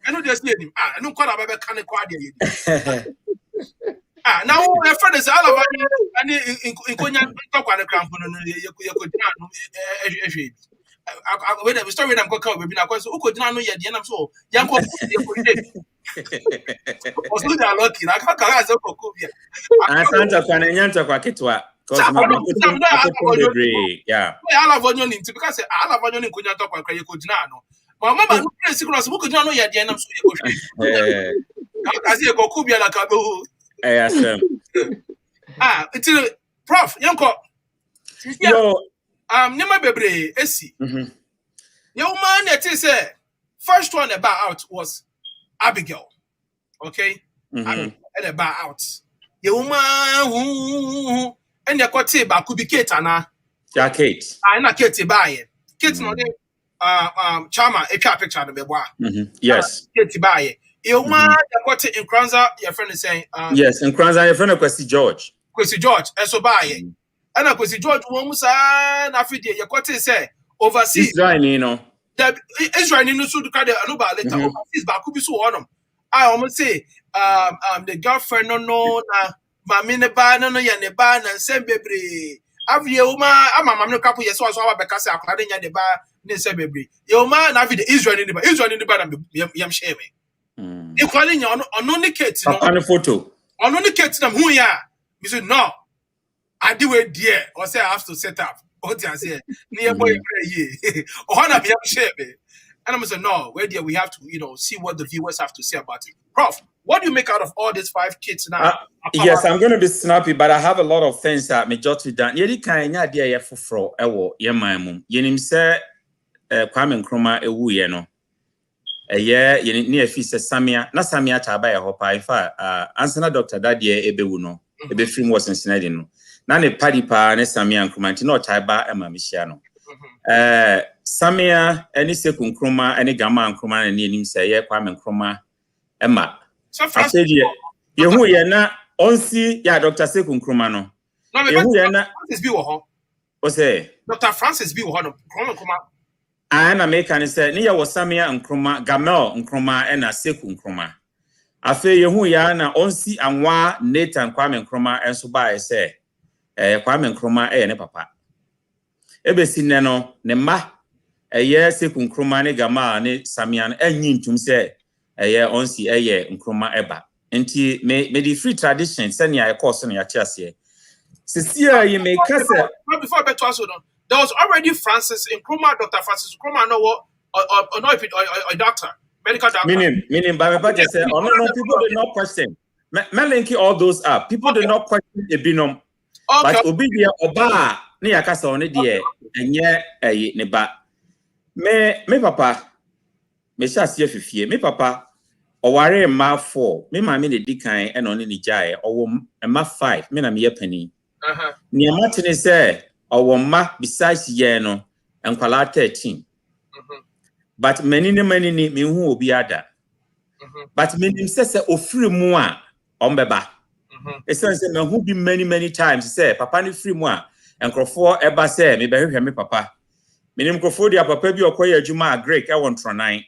I know just him. I don't call about mechanic quadia. Now my friend is all of and in Konya talk on the cramp on the when I was story I'm going to come, I was not know yet, and I'm so young. Was lucky. I can't ask a copia. I can't talk on any answer. Yeah, I love onion because I love onion in Konya talk on Kayako. My mama, who could not know yet, and I'm so I see a copia like a go. Yes, It's Prof. Yanko. Yo. Nema bebre esi. Your man that is first one about out was Abigail. Okay? And about out. Your man and your kote ba could be Kate ana. Yeah, Kate. Na Kate buy. Kate no Chama a picture na beboa. Yes. Kate buy. Your man your kote in Kranza your friend is saying yes, in Kranza your friend Kwesi George. Kwesi George so buy. And I was George Womusa Nafidi, your quarter say overseas. Israel, you know. The Israel in the Sud Kada Anuba later overseas Bakubi so on. I almost say the girlfriend no Mamina Ban no Yaneban and Sembebre. Avioma, I'm a mamma couple years was our Becassa, Academy and the bar near Sembebre. Your man Avi the Israel in the bar yam shame. You calling on only kids on the photo. On only kids them who ya. You said no. I do it dear, or say I have to set up. What I say, near boy, or one of them share. And I'm saying, no, where dear, we have to, see what the viewers have to say about it. Prof, what do you make out of all these 5 kids now? Yes, I'm going to be snappy, but I have a lot of things that me jot it down. Yeri kan nya dia ye foforo ewo ye manmum. Yenim se Kwame Nkrumah ewu ye no. Ye ni afi se Samia, na Samia ta ba ye ho pa ifa answer Dr. Dadie ebewu no. Ebe film was in Sinadi no. Na ne padipa ne Samia Nkrumah nti no taiba ema mehia no. Samia eni Seku Nkrumah eni Gama Nkrumah na ne enim se ye Kwame Nkrumah ema. Afedi ye hu ye na onsi ya Dr. Seku Nkrumah no. Ye hu ye na Francis bi wo ho. O say Dr. Francis bi wo ho no. Nkrumah. Na make an say ni ye wo Samia Nkrumah, Gamel Nkrumah na Seku Nkrumah. Afe ye hu ya na onsi anwa Nathan Kwame Nkrumah enso ba say Kwame Nkrumah ne papa. Ebesi ne no ne ma Seku Nkrumah ne Gama ne Samia no enyi ntum se onsi Nkrumah eba. Enti me the free tradition send ya course no ya chiase. Sisia you may case before beto aso no. There was already Francis Nkrumah, Dr. Francis Nkrumah no or doctor, medical doctor. Meaning by my just say no people did not question. Me linking all those up. People did not question the binom. Okay. But obi oba ne yakasa one de enye ne ba me papa me sha se afifie me papa oware ma 4 me ma me ne dikan e no ne jae owo ma 5 me na me yapani ne matene se owo ma besides ye no enkwala 13 but many ni me hu obi ada but me nim se ofiri mu a ombeba. It says me who be many times say papa ni free mu a enkrofo eba say me behwehwe me papa me nim krofo dia papa bi okoye adwuma Greek e won tronan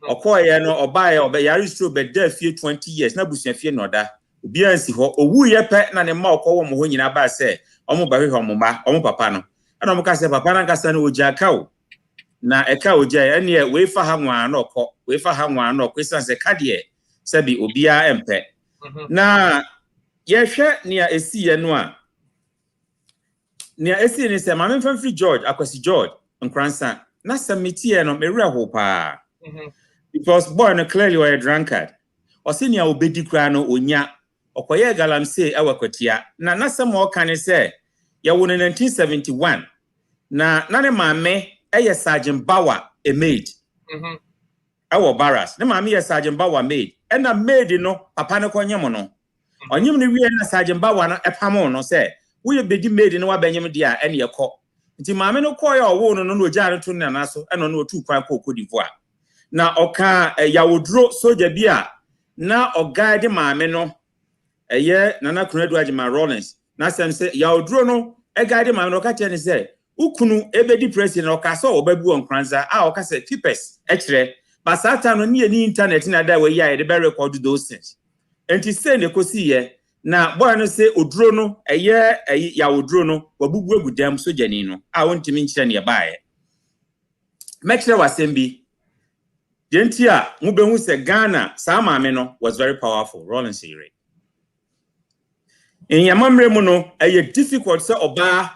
okoye no obaye obeyare stro be da fie 20 years na busua fie no da obi ansi ho owu ye pe na ne ma okowo mo ho nyina ba say omo behwehwe omo papa no ana omo ka say papa na nkasa na oja ka o na eka oja ene we fa ha nwa na okọ we fa ha nwa na okọ isan se ka de se bi obi a empe na yehwe nia esi ye no a nia esi ni se mame famfri George akwasi George nkransa na samiti ye no merua ho pa because boy no clearly were a drunkard o se nia obedi kra no onya okoye galamsey awakwatia na sam o kan se ye wo 1971 na ne mame eye Sergeant Bawa a maid ɛwɔ barras ne maame yɛ sergeant bawa maid ɛna maid no papa no kɔnyem no onyem no wie na sergeant bawa no ɛpam no sɛ wo yɛ bedi maid no wabenyem dia ɛne yɛkɔ nti maame no kɔɔ yɛ ɔwo no no ogya no to nana so ɛna no otu kwan kɔ Kodivoa na ɔka yawodro soja bi a na ɔguide maame no ɛyɛ nana konaduagyemanrawlings na sɛm sɛ yawodro no ɛguide maame no ɔka kyerɛ ne sɛ ukunu ebedi president ɔka sɛ ɔbabu ɔnkranza a ɔka sɛ pipes ɛkyerɛ but sata no ne ni internet na da we ya de be record those things enti say ne kosi ye na boy no say oduro no eye ya oduro no wabubu agudam so jani no a wontimi nkyere ne baaye mekere wasem bi denti a mu behu se Ghana sa maame no was very powerful Rawlings ire en yamamre mu no eye difficult se oba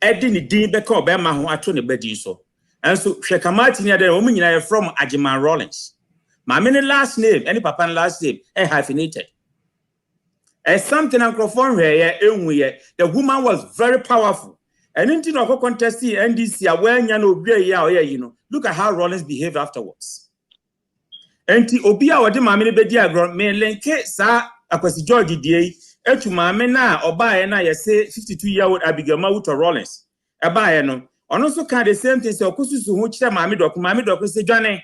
edi ni din be ka oba ma ho ato ne badin so and so Shekamati near the woman from Rawlings. My many last name, any papa last name, hyphenated. As something microphone here, the woman was very powerful. And in the contest NDC, when you know, look at how Rawlings behaved afterwards. And the Obia or the Mammy Bediagron may link sa akwasi George DA, to Mamma na or buy and I say 52-year-old Abigail Mauta Rawlings. A buyer no. On also kind the same thing so kususu hu chira mami doku se dwane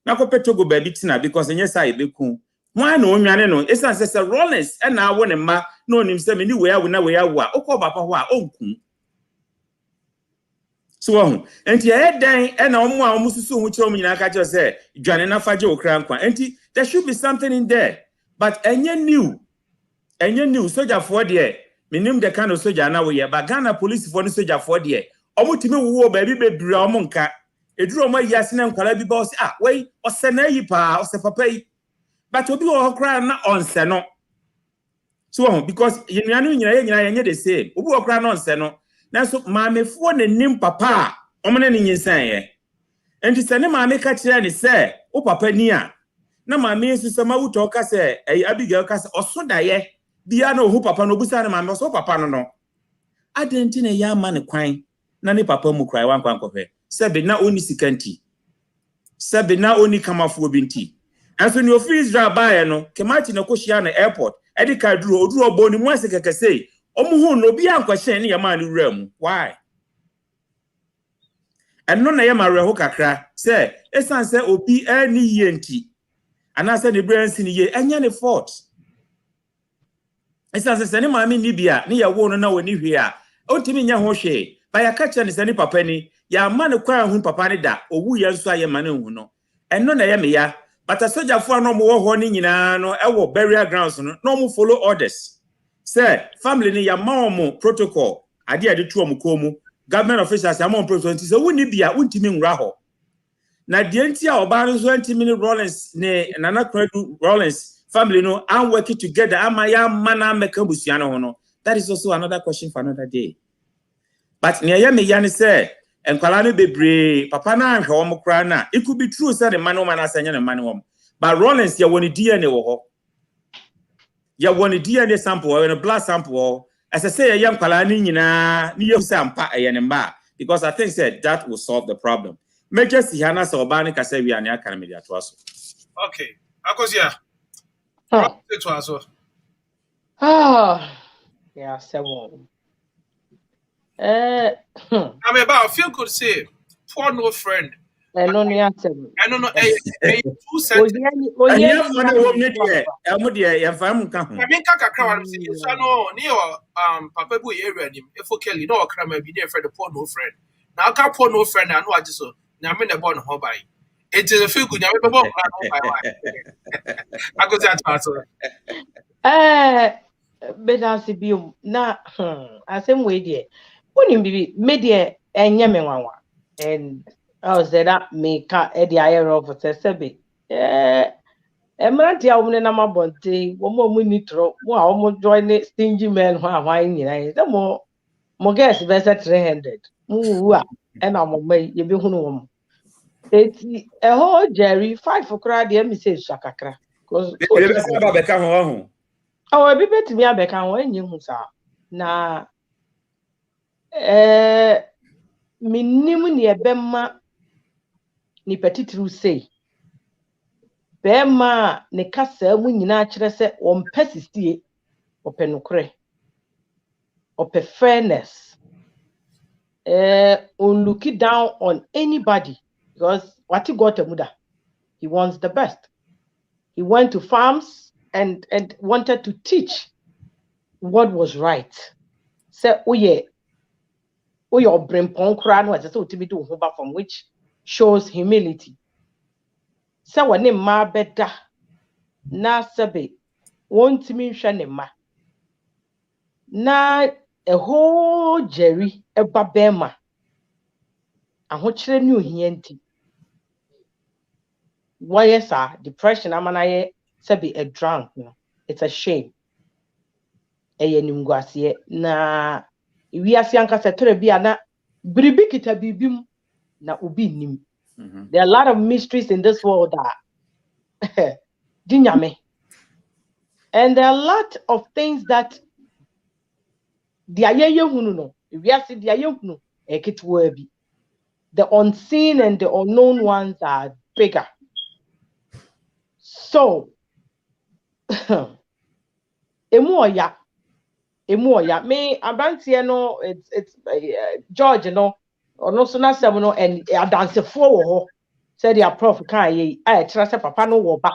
na ko petogo baby tina because yes I be ku why no nwane no esan se Rawlings e na awo ne ma na onim se me ni we awo na we awo a okọ papa ho a onku so ho enti e dan e na omo a omo susu hu chira omo nyina ka je se dwane na faje okra nkwa enti there should be something in there but enye new soldier for there minim the kind of soldier na we but Ghana police for no soldier for there omutimi wuwo baby bebre omonka eduru omo yase na nkwala bi ba o se wey ose na yi pa ose papa yi but obi o kra na onse no so because yenuanu nyina yenye the same obi o kra na onse no na so maamefo na nim papa omo na nyinsan ye enti se ne maame ka kire ne se o papa ni a na maame nsu se ma wuto ka se Abigail ka se osoda ye bia na ohu papa no obusa na maame so papa no adenti na ya ma ne kwan na ni papa mu cry wan kwankofе sebe na oni sikanti sebe na oni kamafo binti anso ni ofi Israel baaye no kemati na koshia na airport edi ka duro oduro oboni mu asekeke sei omuhu no obi ankwahye ne yama ne wura mu why enno na yama reho kakra se esan se obi ani yenti anase ne bransi ni ye anya ne fault esan se ne maami ni bia ne yawo no na woni hwe a ontimi nya ho hwe ba ya kacha ni sani papa ni ya ma ne kwa hu papa ni da owu ya nso aye ma ne hu no enno na ye me ya bata soja fo no mo wo ho ni nyina no e wo burial grounds no mo follow orders say family ni ya ma mo protocol ade tu omo ko mu government officials ya ma protocol say woni bia untimi nwra ho na de nti a oba no so ntimi ni Rawlings ne nana kwadu Rawlings family no am working together ama ya mana meka busua no ho no that is also another question for another day. But near me yani say enkwala no bebre papa na anhwe wo mkra na it could be true say the man woman asanya the man wom but Rawlings ya woni DNA wo ho ya woni DNA sample or a blood sample as I say ya enkwala ni nyina ni ye sampa eye ne mba because I think said that will solve the problem major si hana so ba ne kasa wi ane aka me dia to aso okay akosia to aso yeah seven I'm about feel good say poor no friend. I don't know. 2 cents. I have one of them there. I'm with you. I'm fine. I mean, Kaka, I'm saying, so no, near Papa Boy area him. If Kelly, no, can be there for the poor no friend. Now I can't poor no friend. I know I just so. Now I'm in the born home by. It is a feel good. I go to that. But I see you now. I same way there. When you media and Yemen and I was that me cat Eddie Ayer of Sessabi. Emerati, I wouldn't know about day. One more minute, almost join it, stingy man who are whining. The more guess better 300. And I'm away, you be home. It's a whole Jerry, 5 for cry, dear Mrs. Shakakra. Because oh, I be better me, I become when you saw. Now, minimum near Bemma ni petit say. bema ne kasa mu nyina kyerɛ sɛ ɔmpɛ sistie ɔpɛ nokore ɔpɛ fairness on looking down on anybody because what he got muda he wants the best. He went to farms and wanted to teach what was right. Say oye brimpon kra no as so to be do from which shows humility. Say what name ma beda na sebe won't me ma na a whole jerry a babema and what new hienti. Why yes, depression amanaye sebe a drunk, no. It's a shame. Eyenimguasie na wiase anka setere bia na biribi kita bibim na obi nim. There are a lot of mysteries in this world that dinyame. And there are a lot of things that the unseen and the unknown ones are bigger. So Emoya, me abantie no it's George no ono so na sem no and adansefo wo ho said their prof kan ye I trust papa no wo ba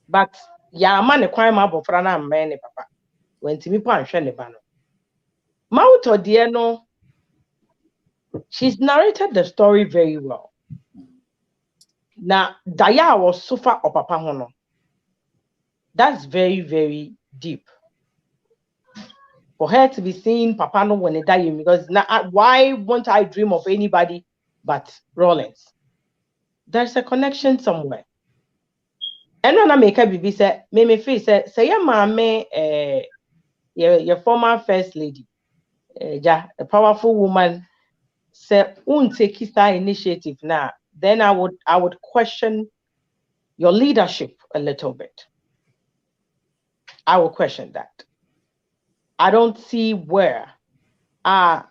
but ya ma ne kwan ma bofra na mmen ne papa wantimi pa anhwe ne ba no mauto de no she's narrated the story very well. Na daya was suffer or papa hono. That's very, very deep. For her to be seeing Papa no when they die, because now why won't I dream of anybody but Rawlings? There's a connection somewhere. And when I make a baby say, me face say your mama, your former first lady, a powerful woman, say won't take his initiative now. Then I would question your leadership a little bit. I will question that. I don't see where as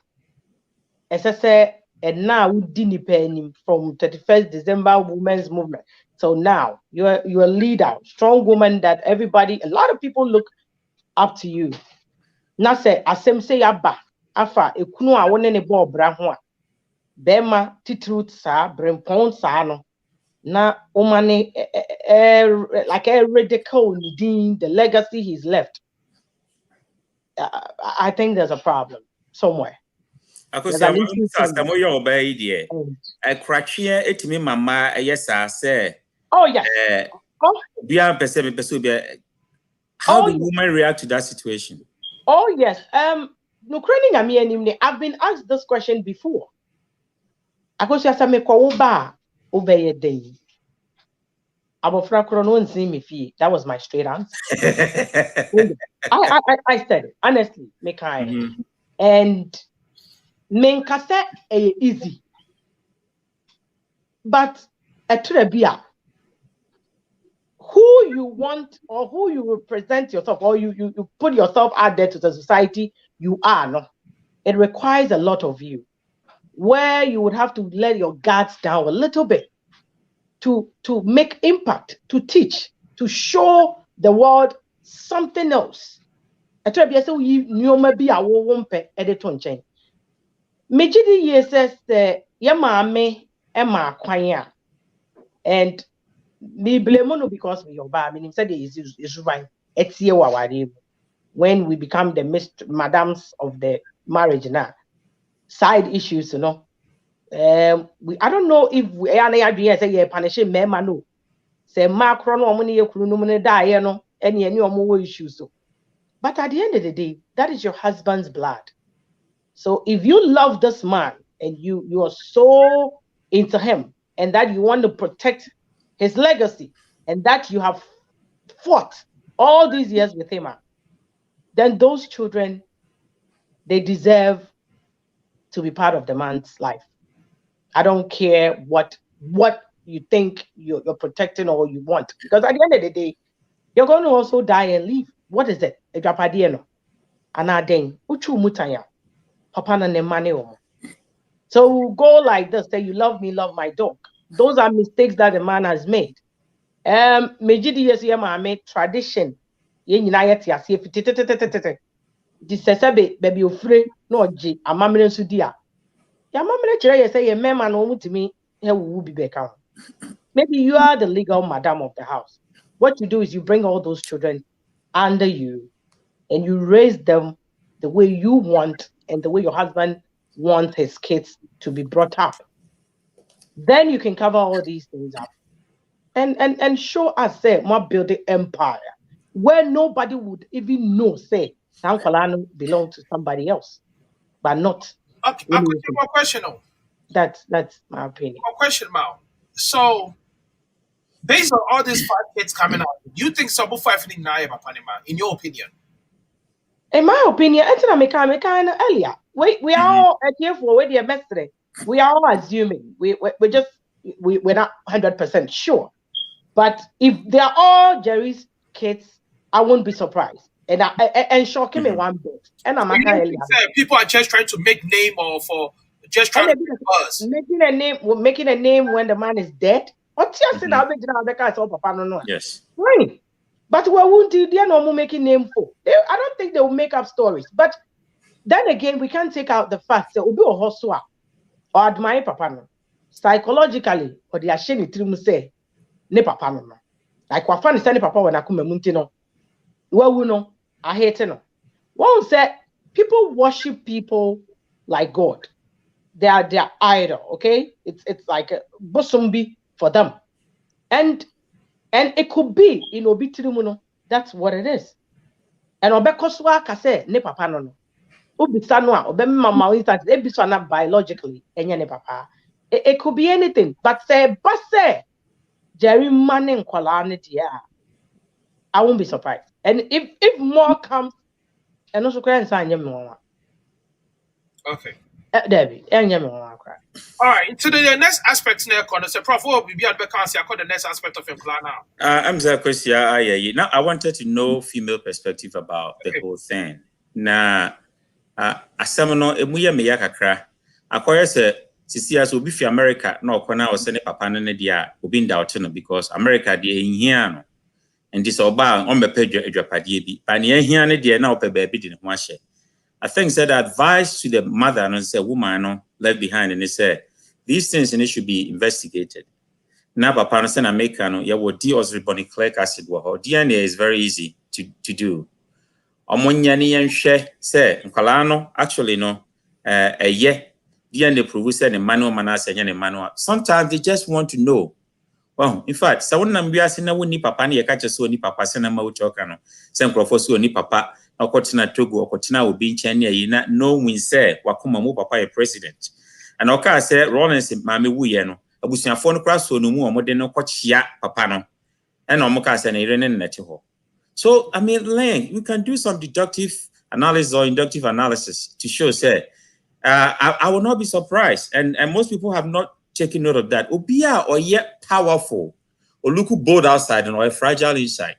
I say, and now we didn't from 31st December Women's Movement. So now you're a leader, strong woman that a lot of people look up to you. Now say asem say yaba afa ekunu a wone ne bo bra ho a bema titruth sa brempon sa no na omane like a radical the legacy he's left. I think there's a problem somewhere. Because I'm your obey a crachia etimi mama yes I say. Oh yes. How do women react to that situation? Oh yes. I've been asked this question before. That was my straight answer. I said it honestly, and menkase easy, but who you want or who you represent yourself or you put yourself out there to the society you are, no, it requires a lot of you, where you would have to let your guards down a little bit to make impact, to teach, to show the world something else. I try to say you maybe I won't pay editor chain. Mejidi yeses yamame ema kwanya and me blame no because we oba. I mean, said is right. When we become the madams of the marriage now, side issues, you know. I don't know if we are say punishing men no. Say macron or money you die no any more issues so. But at the end of the day, that is your husband's blood. So if you love this man and you are so into him and that you want to protect his legacy and that you have fought all these years with him, then those children, they deserve to be part of the man's life. I don't care what you think you're protecting or you want, because at the end of the day, you're going to also die and leave. What is it? So go like this, say you love me, love my dog. Those are mistakes that the man has made. Mejidi yes yama tradition. Ye nyina yet yase fitete. Di sesebe baby ofre no oji amamre nso di a. Ya amamre kire ye say ye mema no mutimi he wu bi beka ho. Maybe you are the legal madam of the house. What you do is you bring all those children under you and you raise them the way you want and the way your husband wants his kids to be brought up. Then you can cover all these things up and show us say more building empire where nobody would even know say Sankwalano belong to somebody else, but not. Okay, I'll put you one question on. That's my opinion. One question, Mal. So, based on all these 5 kids coming out, do you think Sabu 5 in your opinion? In my opinion, earlier. We are all here for the mestre. We are all assuming. We're not 100% sure. But if they are all Jerry's kids, I won't be surprised. And shocking me one bit. And I'm people are just trying to make name or for just trying to buzz. Making a name when the man is dead. What's just in our papa no. Yes. Right. But we won't do they no more making name for. I don't think they will make up stories. But then again, we can't take out the fact that Obi or Hosua or admire papa no. Psychologically, or the asheni trimu say ne papa no. Like what fun is any papa when I come munti no. Well, we know I hate no. One said people worship people like God. They are their idol, okay? It's like a bosombi for them. And it could be in Obi Tirimuno. That's what it is. And Obekoswa kase ne papa no. Obi sanwa obe mama instant e bisana biologically enye ne papa. It could be anything, but say Jerry Manning kwala dia. I won't be surprised. And if more comes, and also cry and sign Okay. Debbie, and all right. To the next aspect now, so Prof, what will be at the next aspect of your plan now? I'm Zakosia. Now, I wanted to know female perspective about the whole thing. Now, asamono emuya meya kakra. Akoya se sisi as obi fi America na okona o se ne papa ne dia obi ndawte no because America de ehia no. And this oba on bepe edwapadie bi. Pa ne ehia ne de na ope baabi de ne ho ahye. I think said advice to the mother and say woman no left behind and they said these things and it should be investigated. Now papa no say na make no ya wo deoxyribonucleic acid wo ho. DNA is very easy to do. Omonya ni yenhwe say nkwala no actually no DNA prove say ne manual manase nya ne manual. Sometimes they just want to know. Well, in fact, so when I'm biasing na woni papa na ye ka so ni papa se na ma wo choka no. Say nkrofo so ni papa okotina Togo okotina obi nchane ayi na no win say wakoma mu papa ye president. And oka say Rawlings mame wuye no. Abusuafo no kra so no mu omode no kochia papa no. And omoka say na ire ne nete ho. So, I mean, Len, we can do some deductive analysis or inductive analysis to show, say, I will not be surprised. And most people have not taken note of that. Obia or yet powerful, or look bold outside and or fragile inside.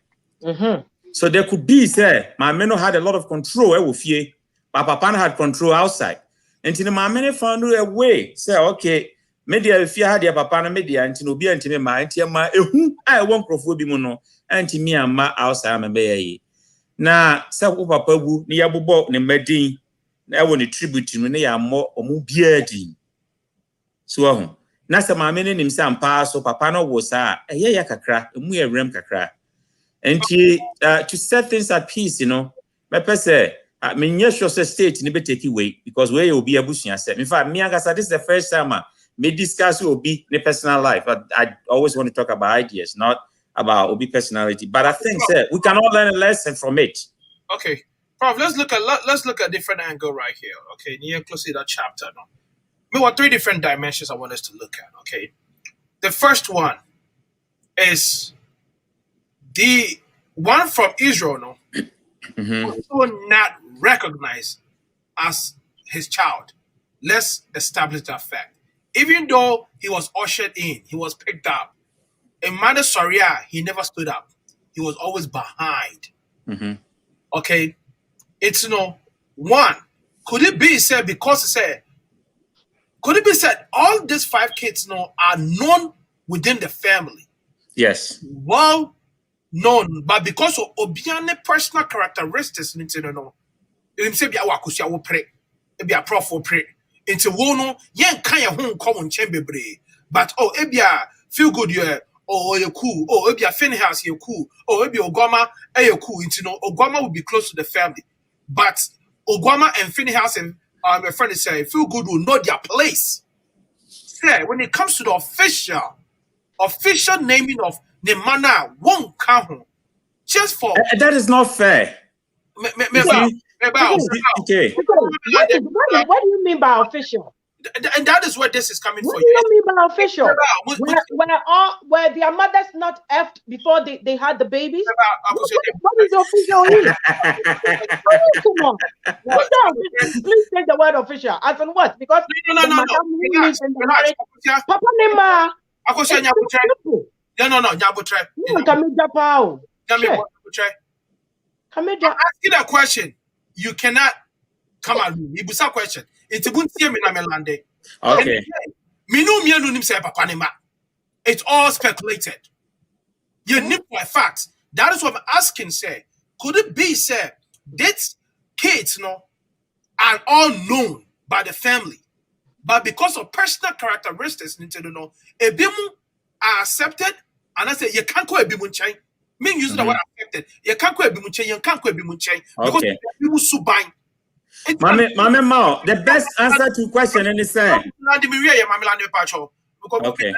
So there could be, say, my men had a lot of control with you, but Papa had control outside. And in my men found a way, say, okay, media if you had your papa media and no be anti ma anti ma ehu I won crofo bi mu no anti me ama outside ma be yi na say wo papa wu ne yabobo ne madin na e wo ne tribute no ne ya mo omu bia din so ahu na say ma me ne nim say ampa so papa no wo sa eye ya kakra emu ya rem kakra anti to set things at peace you know me pese me nyesho say state ne be take away because where you be abusuan say in fact me agasa this is the first time may discuss Obi in personal life, but I always want to talk about ideas, not about Obi personality. But I think we can all learn a lesson from it. Okay, Prof, let's look at a different angle right here. Okay, near close to that chapter now. There are 3 different dimensions I want us to look at. Okay, the first one is the one from Israel, no, also not recognized as his child. Let's establish that fact. Even though he was ushered in, he was picked up. In Mother Sharia, he never stood up. He was always behind. Okay? It's, one, could it be said, could it be said all these 5 kids, are known within the family? Yes. Well known, but because of Obiane personal characteristics, no. You say be a wakusia wo pre, be a prof wo pre. Into wono, yen kan ya hon common chamberbre. But oh, ebia feel good you oh you cool. Oh, ebia fin house you cool. Oh, ebia Ogwama you cool. Into no Ogwama will be close to the family. But Ogwama and Finney House and my friend is saying feel good will know their place. Say when it comes to the official naming of the manner won't count. Just for that is not fair. Okay. What do you mean by official? And that is where this is coming what for you. you. What do you mean by official? Were their mothers not effed before they had the babies? What is official here? Come on. Please take the word official. As in what? Because no. Papa Nema. No. I'm asking a question. You cannot come at me. It's a question. It's a good thing in Amelande. Okay. It's all speculated. You need for a fact. That is what I'm asking, sir. Could it be, sir, these kids are all known by the family, but because of personal characteristics, ebimu are accepted, and I say you can't call ebimu chain. Me use the word accepted. You can't call ebimu chain. You can't call ebimu chain because ebimu subine. Mame Mao, the best answer to question in the same. Okay.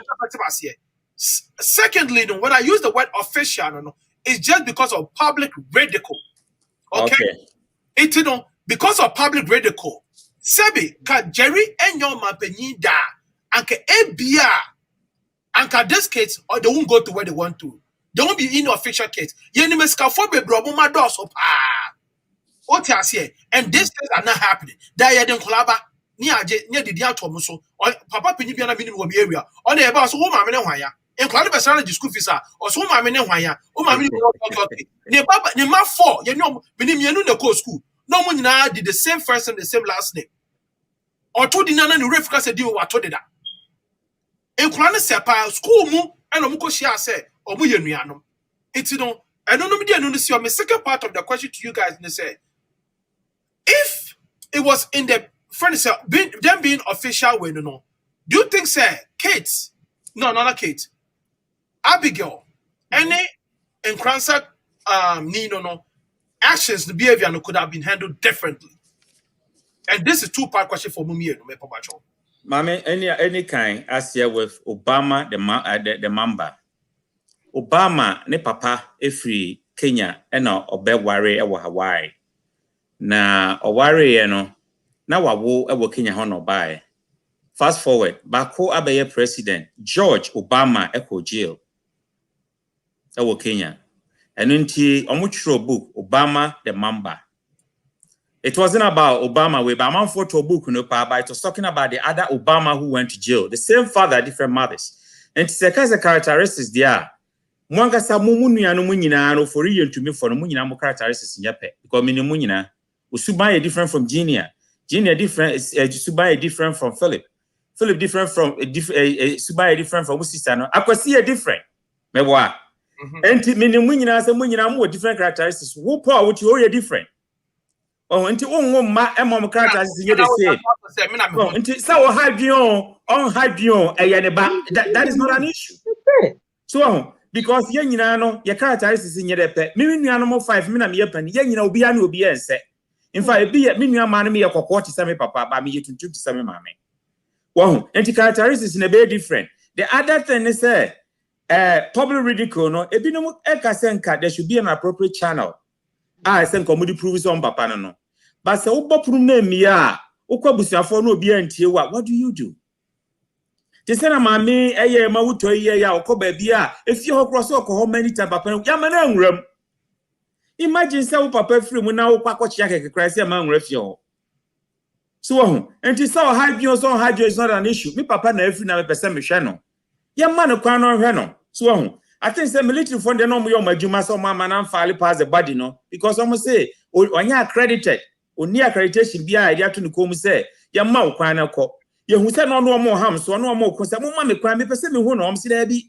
Secondly, when I use the word official, it's just because of public ridicule. Okay. It's because of public ridicule. Sebi ka Jerry and your mapenyi da anka ebia anka this kids or they won't go to where they want to. They won't be in official kids. Yeni meskafobe brobo ma dos op and these things are not happening. That you don't collab near the atom so or Papa Pinibiana minimum area on the about so woman wire. And Claudia Basana school fees or so my men wire. Oh, my ne ma 4, you know, minimum the co school. No one now did the same first and the same last name. Or two dinner and ref because deal what told that. And Claudia Sepa school mu and Omuko Shia said, or Muyanianum. It's I don't know me see my second part of the question to you guys and say if it was in the friend them being official way, do you think say Kate? No, not Kate. Abigail, any in Cransack actions, the behavior could have been handled differently. And this is two-part question for Mumie no me papacho. Mame, any kind as here with Obama the mamba. Obama ne papa efri Kenya ena obeware ewo Hawaii. Na oware na wawo ewo Kenya ho no bae. Fast forward, bako abeye president George Obama echo jail. Ewo Kenya. Eno nti omuchiro book Obama the Mamba. It wasn't about Obama way, but I'm for to book no pa, but it was talking about the other Obama who went to jail. The same father, different mothers. And it's a characteristics there. Mwanga sa mumunya no munyina no for you to me for no munyina mo characteristics in yape. Because mini munyina Usubai different from Genia. Genia different Subai different from Philip. Philip different from Subai different from Usisano. Akwasi different. Mewa. And mini munyina sa munyina mo different characteristics. Who power which you are different. Oh, until ma mom characteristics you the same. Oh, until so hadion on hadion that is not an issue. So because yen nyina no your characteristics in your pet. Me nuanom 5 me na me pen yen nyina obi na obi ense. In fact, be me nua man me yakokọ ti same papa ba me yetuntum ti same mame. Wow, anti characteristics in a bit different. The other thing is public ridicule no ebinom ekasenka there should be an appropriate channel. I send comedy proves on papa no. But say oboprum na mia ukwabusiafo no obi antie wa what do you do? They say na mame eye ma wuto eye ya okoba bia efie ho cross okoho many time papa ya ma na nwuram. Imagine say wo papa free mu na wo kwakochia kekekra say ma nwura fie ho. So enti say hide so hide is not an issue. Me papa na free na me pese me hwe no. Ya ma no kwan no hwe no. So I think say military fund no mo your madwuma so mama na mfale pass the body no because some say onya accredited oni accreditation bia idea to no say ya ma kwan na ko ye hu say no mo ham so no mo ko say mo ma me kwan me pese me hu no om say da bi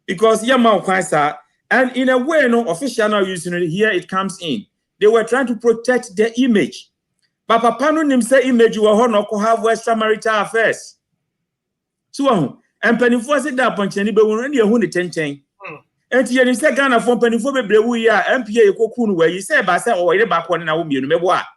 because yama kwansa, and in a way, no official now using it here it comes in. They were trying to protect their image. Papa Pano nim say image you were no have extramarital affairs. So and penifo say that puncheni be won e hu ne tenchen. Enti ye ni say Ghana for penifo be brewu ya MPA ekoku no we say ba say o ye ba ko na wo mienu mebo a.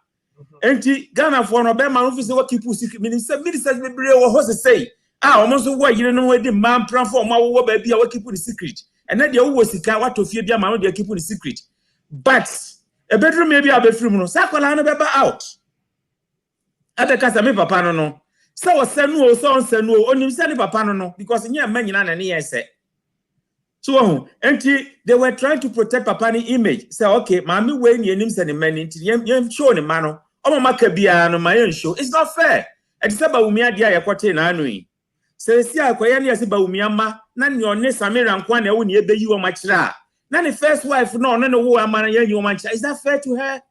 Enti Ghana for no be man office we keep secret minister be brewu ho say almost wo yire no we di man plan for ma wo ba bia we keep the secret. And then the wo sika what to fear bia man dey keep the secret. But a bedroom maybe a bedroom no sakwala no be out. Abekasa me papa no. So was senu so senu onim senu papa no because nye man nyina na ne yese. So they were trying to protect papa ni image. Say okay, mami we ni enim se ne man nti yem show ne ma no. Omo maka bia no ma yen show. It's not fair. E say ba umi ade ayekote na anu yi. Say si akoye ne say ba umi ama na ne one Samira nkwa na wo ne ebeyi wo ma kira. Na the first wife no no wo ama na yen yi wo ma kira. Is that fair to her?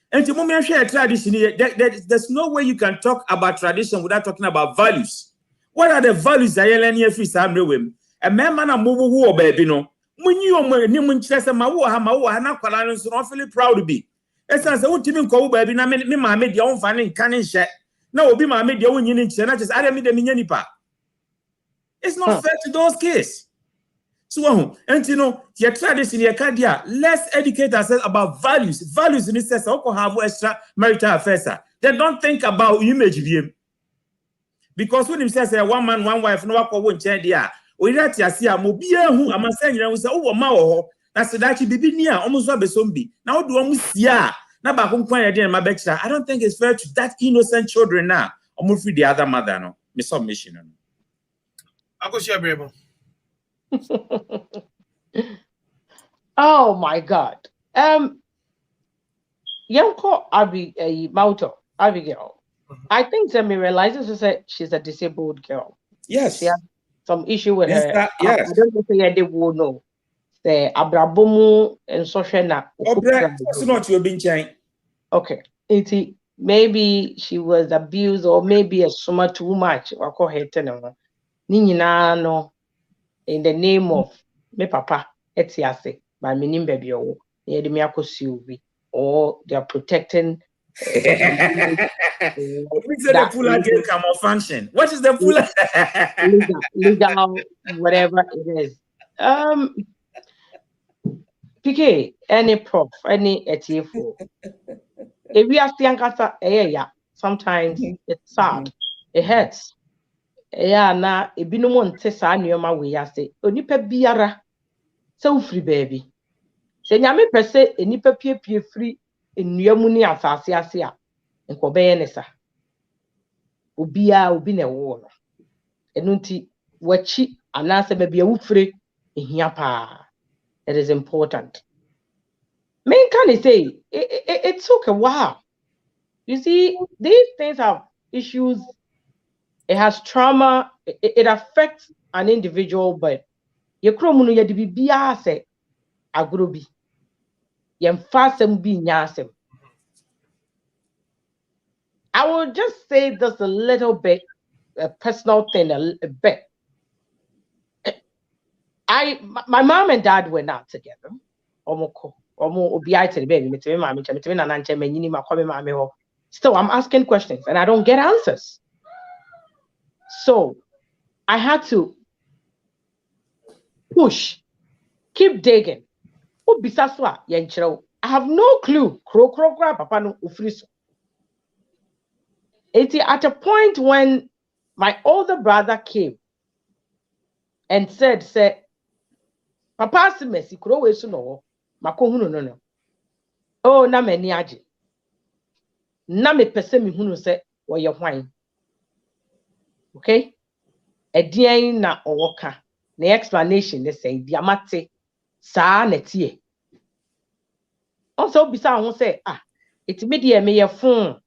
And to moment share tradition, there's no way you can talk about tradition without talking about values. What are the values that you learn here? A man move war baby no. When you are ni munchesa ma na kwala so not feeling proud to be. Essence what team ko baby na me ma me dia on fa ne kan nhye. Na obi ma me dia wonyi ne nhye na just ade me de me nya nipa. It's not fair to those kids. So, and you know, your tradition, your cardia, let's educate ourselves about values. Values in this sense, also have extra marital affairs. They don't think about image view. Because when he says one man, one wife, no one won't change there. We let you see a mobile who I'm saying, you know, say, oh, ma, that's the actually be near almost what be zombie. Now, do almost yeah. Now, back home, my I don't think it's fair to that innocent children now. Almost with the other mother, no, my submission. I go share bravo. Oh my God. Yanko Abigail. I think Zemi realizes that she's a disabled girl. Yes. She has some issue with her. Yes. I don't know if they will know. The Abrabomu and Soshena. Not your being chain. Okay. Maybe she was abused or maybe a summa too much. Or call her Nina no. In the name of me papa, etiase by meaning baby or or they are protecting. The full again come or function. What is the full legal whatever it is? PK, any prof, any etfo. If we are still sometimes it's sad, it hurts. Yeah, na ebi no monte saa nneoma we ya se onipa biara se ufri baby se nyame pese enipa piepie free ennuamu ni asase ase a nkobeye ne sa obi na wo no enu nti wachi anase baby awufre ehia pa. It is important. Men can say it took a while. You see, these things have issues. It has trauma. It affects an individual, but ye kromunu ye dibi biya se agrobi. Ye mfasem bi nyasem. I will just say this a little bit, a personal thing, a bit. My mom and dad were not together. Still, I'm asking questions and I don't get answers. So I had to push, keep digging. I have no clue. At a point when my older brother came and said, Papa Simesi, no. Oh, na meni aje. Na me pese mi hunu se woye hwan. Okay? Edian na owoka. The explanation they say diamate sa na tie. Also bisa ho say it me dey me ye phone.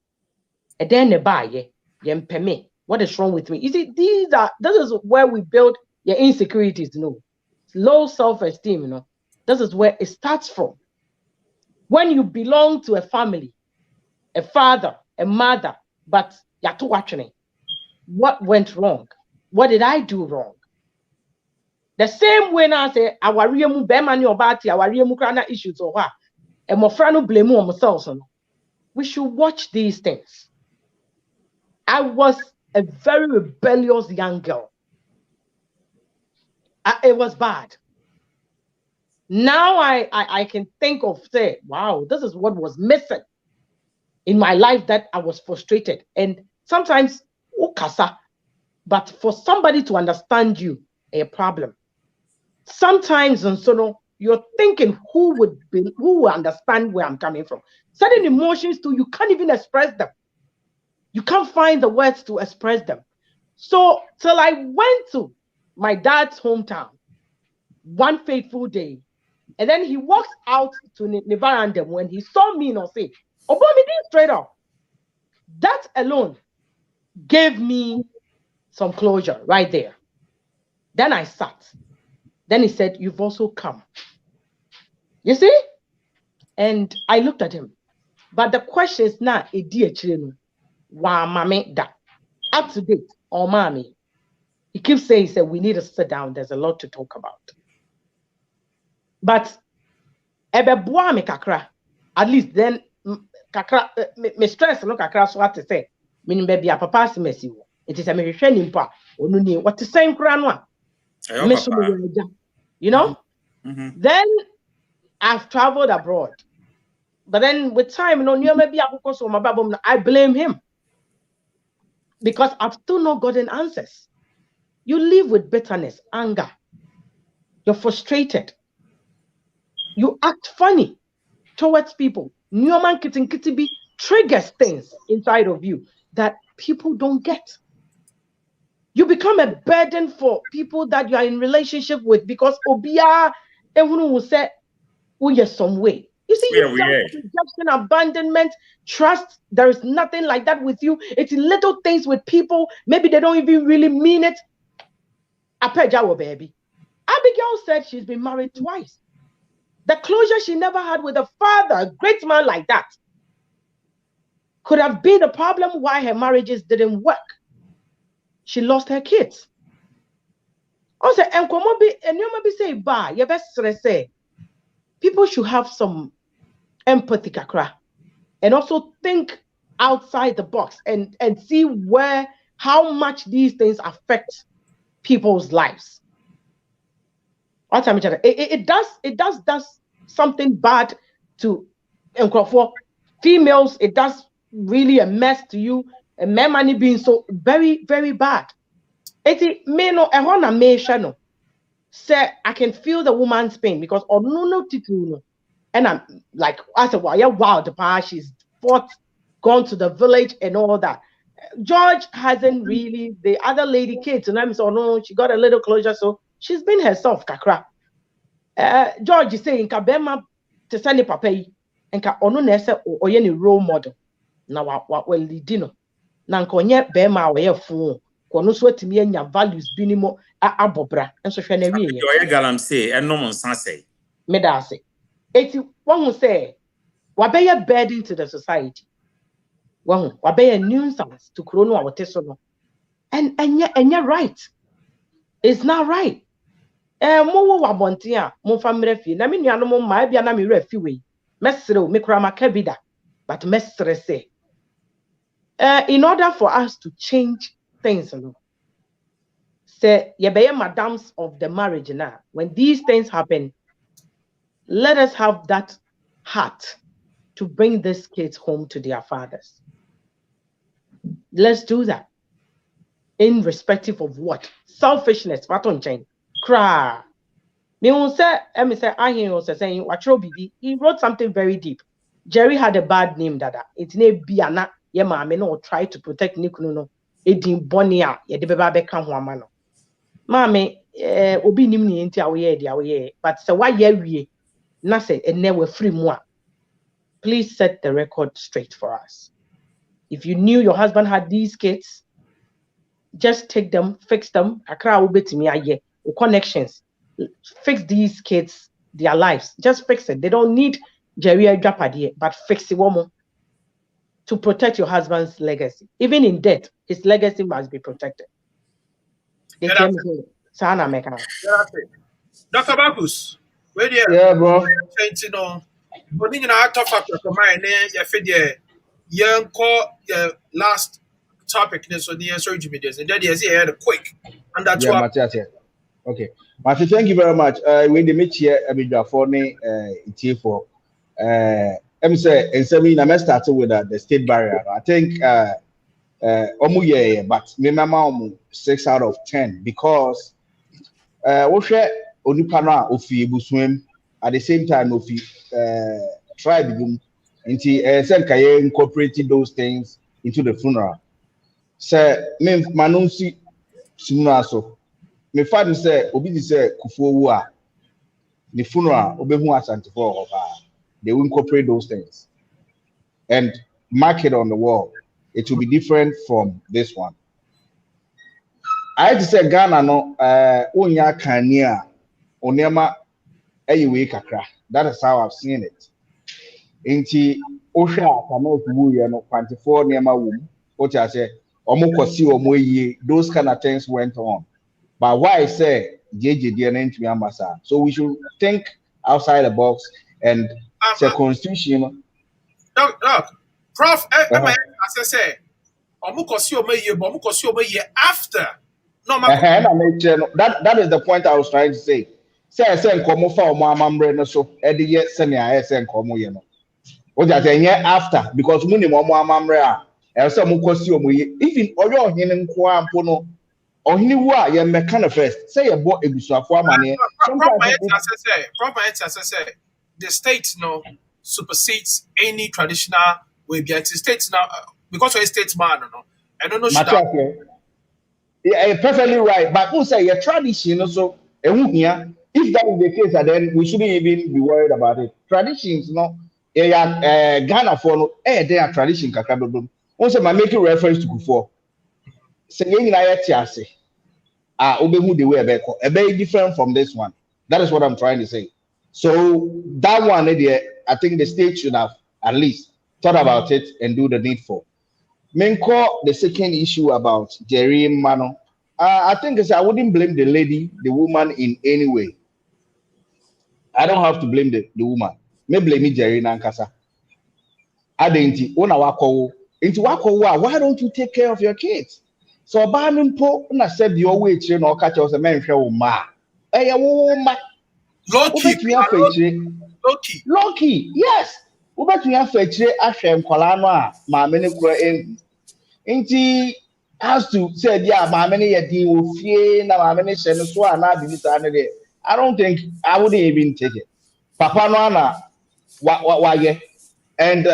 E den ne ba ye mpeme. What is wrong with me? You see, this is where we build your insecurities, low self-esteem, This is where it starts from. When you belong to a family, a father, a mother, but you're too watching. What went wrong? What did I do wrong? The same way now say our riemu bemani obati our riemu krana issues or what. And mofrano blame on themselves. We should watch these things. I was a very rebellious young girl. It was bad. Now I can think of say, wow, this is what was missing in my life, that I was frustrated. And sometimes ukasa, but for somebody to understand you, a problem. Sometimes and so you're thinking who will understand where I'm coming from. Certain emotions too, you can't even express them. You can't find the words to express them. So till I went to my dad's hometown one fateful day, and then he walks out to the veranda when he saw me and say, Obomi did straight up. That alone gave me some closure right there. Then I sat. Then he said, you've also come. You see? And I looked at him. But the question is now, wa mame da. Up to date, or mommy. He keeps saying, he said, we need to sit down. There's a lot to talk about. But ebe boa me kakra. At least then kakra me stress no kakra so what to say. Meaning baby a papa se mesi wo. It is a me hwehwe nimpa onu ni what to say nkura no a. Me so you know? Then I've traveled abroad. But then with time, maybe I blame him. Because I've still not gotten answers. You live with bitterness, anger. You're frustrated. You act funny towards people. Newman Kitty triggers things inside of you that people don't get. You become a burden for people that you are in relationship with because Obia, everyone will say, oh, yes, some way. You see, rejection, abandonment, trust. There is nothing like that with you. It's little things with people. Maybe they don't even really mean it. Apejawo, baby. Abigail said she's been married twice. The closure she never had with a father, a great man like that, could have been the problem why her marriages didn't work. She lost her kids. Also, and you maybe say, "Ba, you best say." People should have some empathy, kakra, and also think outside the box and see how much these things affect people's lives. It does something bad to for females. It does really a mess to you. And men money being so very, very bad. It may no a hona me no. Say I can feel the woman's pain because no titu. And I'm like, I said, well, yeah, wow, the pa, she's gone to the village and all that. George hasn't really, the other lady kids, and I'm so no, she got a little closure, so she's been herself, kakra. George is saying, Kabema to send papa, and ka ono nese or any role model. Now, what will lead no? Nankonye bema or fool, kono sweat me and your values binimo abobra, and so shall we. You're galam say, and no one say. Medase. It's one who say, what be a burden to the society? One what be a nuisance to chrono our tesono. And you're right. It's not right. Mo wa bontia, mo family fi. Na me nuano mo ma bia na me refi we. Mesre me kura makabida. But mesre say. In order for us to change things, say ye be madams of the marriage now. When these things happen, let us have that heart to bring these kids home to their fathers. Let's do that. In respective of what? Selfishness. What on chain? Cry. Me say, I hear you saying, he wrote something very deep. Jerry had a bad name, Dada. It's named Biana. Yeah, mama, no, try to protect Nikuno. Edin Bonia, ye de beba beka huamano. Mame, obi nimni inti awe, but so why ye Nase and never free moi. Please set the record straight for us. If you knew your husband had these kids, just take them, fix them. Akra ubeti mi aye. Connections. Fix these kids, their lives. Just fix it. They don't need Jerry Japadi, but fix it one more to protect your husband's legacy. Even in death, his legacy must be protected. Sana meka. Dr. Bakus, where do you Yeah, bro. change no? But you know, I talk about the mind, you feel the young call the last topic, so the answer to me this, and that is here quick, and that's Yeah, why. Matthias. Yeah. Okay. Matthew, thank you very much. We the meet here, for me, it's for. I'm say, and so I started with the state barrier. I think, but me mama 6 out of 10 because, we share onipana ofi buswim at the same time ofi tribe gum. Nti sen kaye incorporated those things into the funeral. Say me manunsi funeral so. Me father say obi di say kufuo wu a the funeral obehu asante for they will incorporate those things and mark it on the wall. It will be different from this one. I just say Ghana no onya kania onema eyiwe kakra. That is how I've seen it. Inti ohwa atama ofu ye no 24 nema wom. What I say omo kwasi omo yie, those kind of things went on. But why I say JJ so we should think outside the box and the constitution. Look, Prof, am I as I say, omukosi omeye after. No, that is the point I was trying to say. Say nkomo fa omo amambre no so e de ye se ne a say nkomo ye no. O ja say after because muni omo amambre a e say omukosi omoye even oyo ohene nko ampo no ohini wu a ye meka na first say ye bo ebusuafo amane the state no supersedes any traditional way be state now because we're a state man no I don't know yeah, you're perfectly right but who say your tradition so ehun if that is the case then we shouldn't even be worried about it traditions no Ghana for no their tradition kakra dodom who say my making reference to before say yen na yet ase obehu the way a very different from this one. That is what I'm trying to say. So that one, I think the state should have at least thought about it and do the needful. Menko, the second issue about Jerry Mano, I think I wouldn't blame the lady, the woman in any way. I don't have to blame the woman. Maybe blame Jerry Nankasa. I didn't. Why don't you take care of your kids? So Banimpo na said your way chain or catch us a man show ma. A woman. Loki, yes. Ubet me a fetch Ashem Colana, my many has to say, yeah, my many a deal fear, my many send so I don't think I wouldn't even take it. Papa Nana, why, and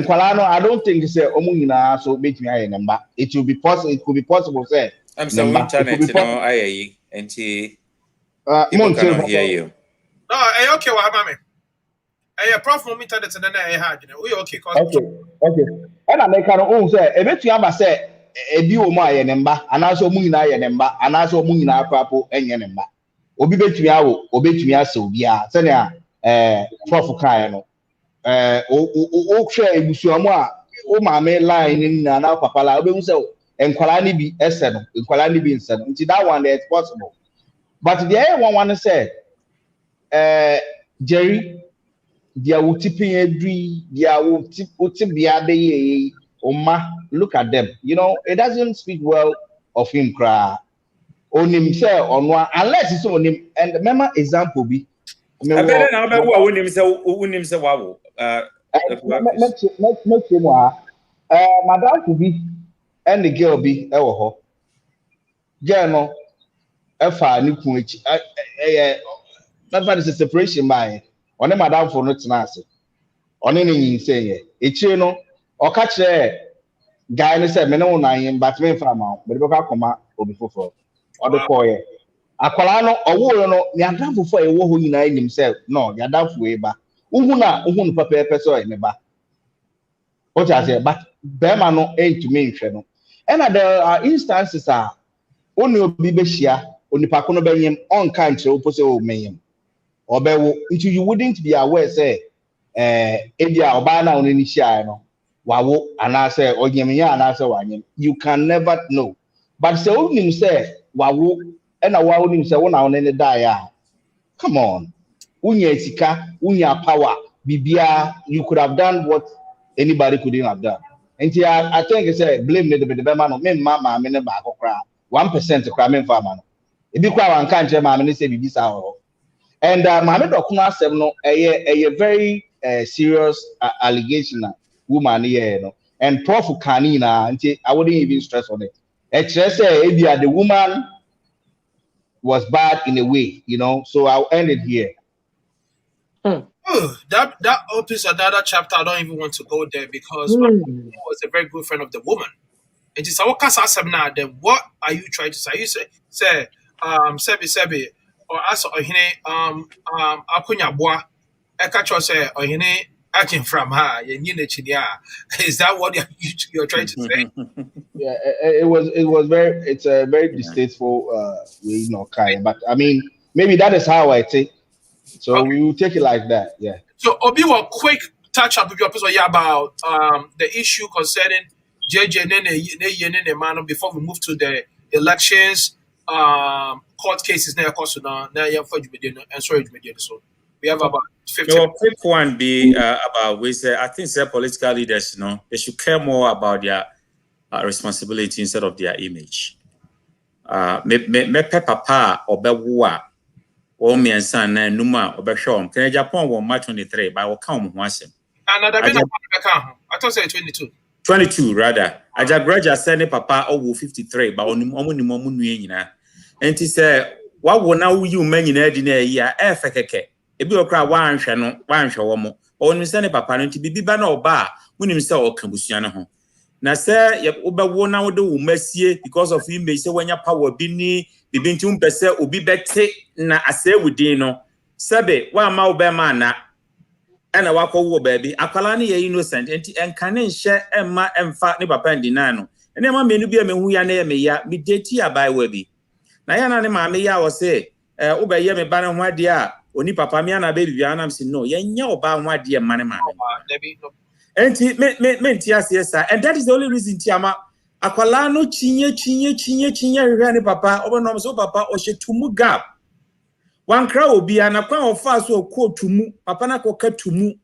Colano, I don't think it's a omuna so make me a number. It will be possible. It could be possible. Say, I'm so internet, you know, I and she cannot hear you. No, okay, what happened? I prof moment that and then I had we okay. Okay. And I make an own say, a bit you have say, a deal my number, and also Muna number, and also Muna crapo and your number. Obi bet me out, obey me so, yeah, Sanya, Prof. Kayano. Share Busuama, my main line in now, Papa, I'll be so, and Kalani be Essen, and Kalani be Essen, until that one is possible. But the other one want to say, Jerry, they are tipping every, they are tipping the other day, look at them. You know, it doesn't speak well of him, cry on himself, on one, unless it's on him. And remember, example be. I better now about what himself, wow. Madam to be and the girl be girl no efa ni kun echi that is a separation by on madam for not nase on any say echi no o ka kire guy no say me no na yin but me fa ma but be ka koma obi foforo o de ko ye akwala no owo no ni adam fofo e wo ho nyina enim say no ya adam fo e ba uhunu papa person e me ba what I say but bema no to me no and there are instances only obi be shia onipa ko no benyem on kan kire opose o menyem obewo until you wouldn't be aware say ebia oba na oni ni shia no wawo ana say onyemnya ana say wanyem you can never know but say onim say wawo and I want him say one on any die. Come on. Unya sika, unya power. Bibia, you could have done what anybody couldn't have done. And I think it's a blame the man of men, mama, I mean, back or cry 1% to cramming farmer. If you cry one can't mammy say this hour. And Mamma Dokuna said no, a very serious allegation, woman here, no, and Prof. Kanina, until I wouldn't even stress on it. Just say, the woman was bad in a way, so I'll end it here. Oh, that opens another chapter. I don't even want to go there because he was a very good friend of the woman. And just now, then what are you trying to say? You say sebi or as akunya boa ekacho say ohene akin from her is that what you're trying to say? Yeah, it's a very distasteful kind, but I mean maybe that is how I take. So we will take it like that, yeah. So Obi, will quick touch up with your person about the issue concerning JJ Nene Mano before we move to the elections, court cases now. And sorry, so we have about 15. Your quick one be about I think political leaders, they should care more about their responsibility instead of their image. Me papa obewa o me ansa na numa obehwe can Japan won March 23 by o kan ho asem. Another I thought say 22. 22 rather. Ajagraja said ne papa o 53 but omu ni mu nyina. Enti say wa wo na wo yi o man nyina di na yi a efekeke. Ebi okra wa anhwe no wa anhwe wo mo. Onu se ne papa no nti bibiba na oba munim se o kan busua no ho. Na say ye obewo na wo de wo masie because of image say wanya power bi ni bibi nti umpese obi bete na ase wudin no sebe wa ma obema na ana wakwo baabi akwala ne ye innocent enti enkane nhye emma emfa ne papa ndina no ene ma menu bi mehu ya na ye me ya me deti abai wa bi na ya na ne ma me ya wo se obeye me ba ne ho ade a oni papa me na be bibia na msi no ye nya oba ho ade ma ne ma enti me ntia esa and that is the only reason tiama akwala no chinye hwehwe ne papa obonom so papa o hyetumu gap wankra obi anakwa ofa so okotumu papa na koka tumu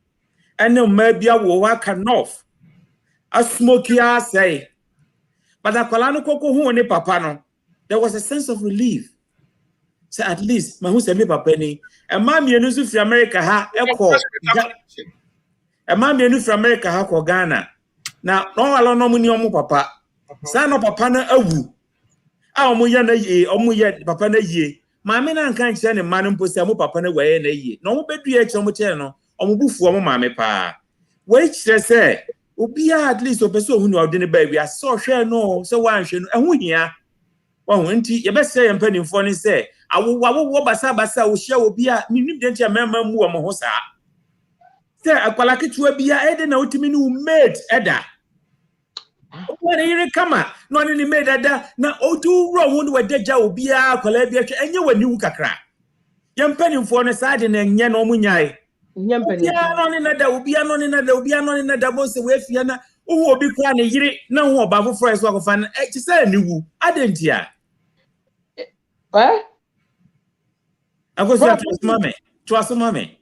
ene ma bia wo waka north a smoky say but akwala no koko hu ne papa no there was a sense of relief so at least ma hu se me papa ni e ma mienu so fi America ha ekọ e ma mienu fi America ha ko Ghana na no wala no mu ni omu papa Sana papa na awu a omuye na ye omuye papa na ye maame na nka nche ne manu mposi amu papa na waye na ye na omu bedu ye kire mu kire no omu bufu omu maame pa we kire se obi at least opeso hu ni odi ne ba wi aso hwe no se wanhwe no ehu hia wa hu nti ye be se ye mpanimfo ni se awo basa wo hia obi a minim de ntia mema mu omu ho saa se akwala ketua bia ede na otimi ni mate eda What are kama no ni made that na otu ro won we deja obi a kwala bia hwe enye wani wu kakra ye mpanimfo no saade na enye no munyae Nye mpanimfo no ni nada obi ano ni nada bo se we fia na wo obi kwa ne yire na wo oba foforo eso akofa na ti say ni wu adentia akoso to mame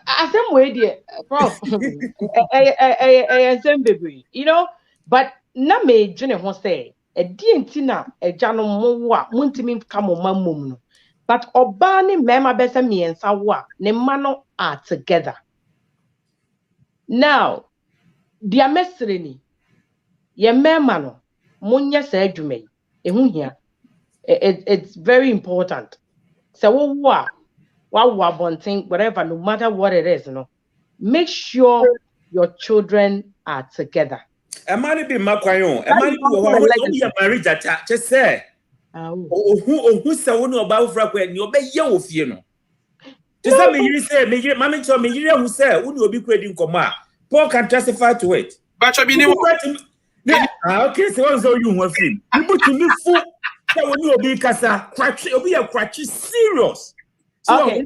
asem we dey prof bebre but na me dwene ho say edi enti na eja no mo a muntimi ka mo mamom no but oba ne mema besa miensa wo a ne ma no are together now dia mesre ni ye mema no munya sa adwuma ehu hia it's very important so wo a whatever, no matter what it is, make sure your children are together. Emani be makwayo, emani be marriage that just say. Who say wonu oba ofra kwa ni obe ye ofie no. Just say me yiri say me mama cho me yiri hu say wonu obi kwedi nkoma. Paul can testify to it. But you be okay, so what so you hu afim. You put me fu say wonu obi kasa, kwachi obi ya kwachi serious. So, okay.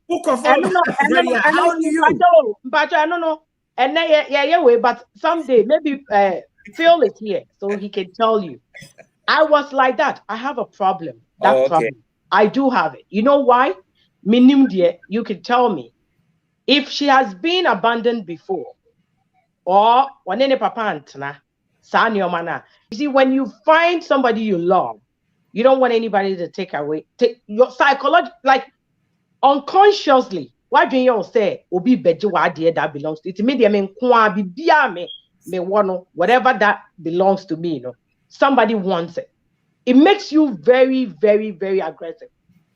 Who confirm? How do you? But I don't know. And yeah, but someday maybe Phil is here, so he can tell you. I was like that. I have a problem. That okay. problem. I do have it. You know why? Minim dear, you can tell me. If she has been abandoned before, or wanene papa antna, you see, when you find somebody you love, you don't want anybody to take your psychology, like unconsciously. Why do you say obi beji wa that belongs to it? Me me whatever that belongs to me, somebody wants it. It makes you very, very, very aggressive.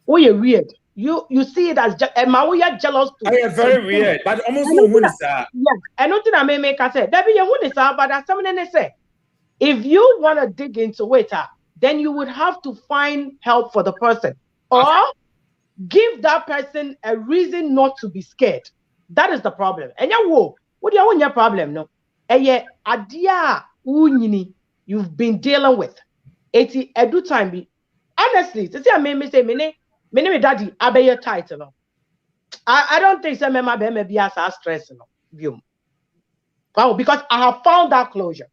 Oh, you're weird. You see it as jealous too. I am very weird, but almost no one is that. Yeah, I don't think I may make a say. Debbie, you but that's something they say. If you want to dig into it, then you would have to find help for the person, or give that person a reason not to be scared. That is the problem. And what do you want your problem? No, idea you've been dealing with. It's a time be honestly. To say I may say me daddy abe title. I don't think some member be as stress view. Wow, because I have found that closure.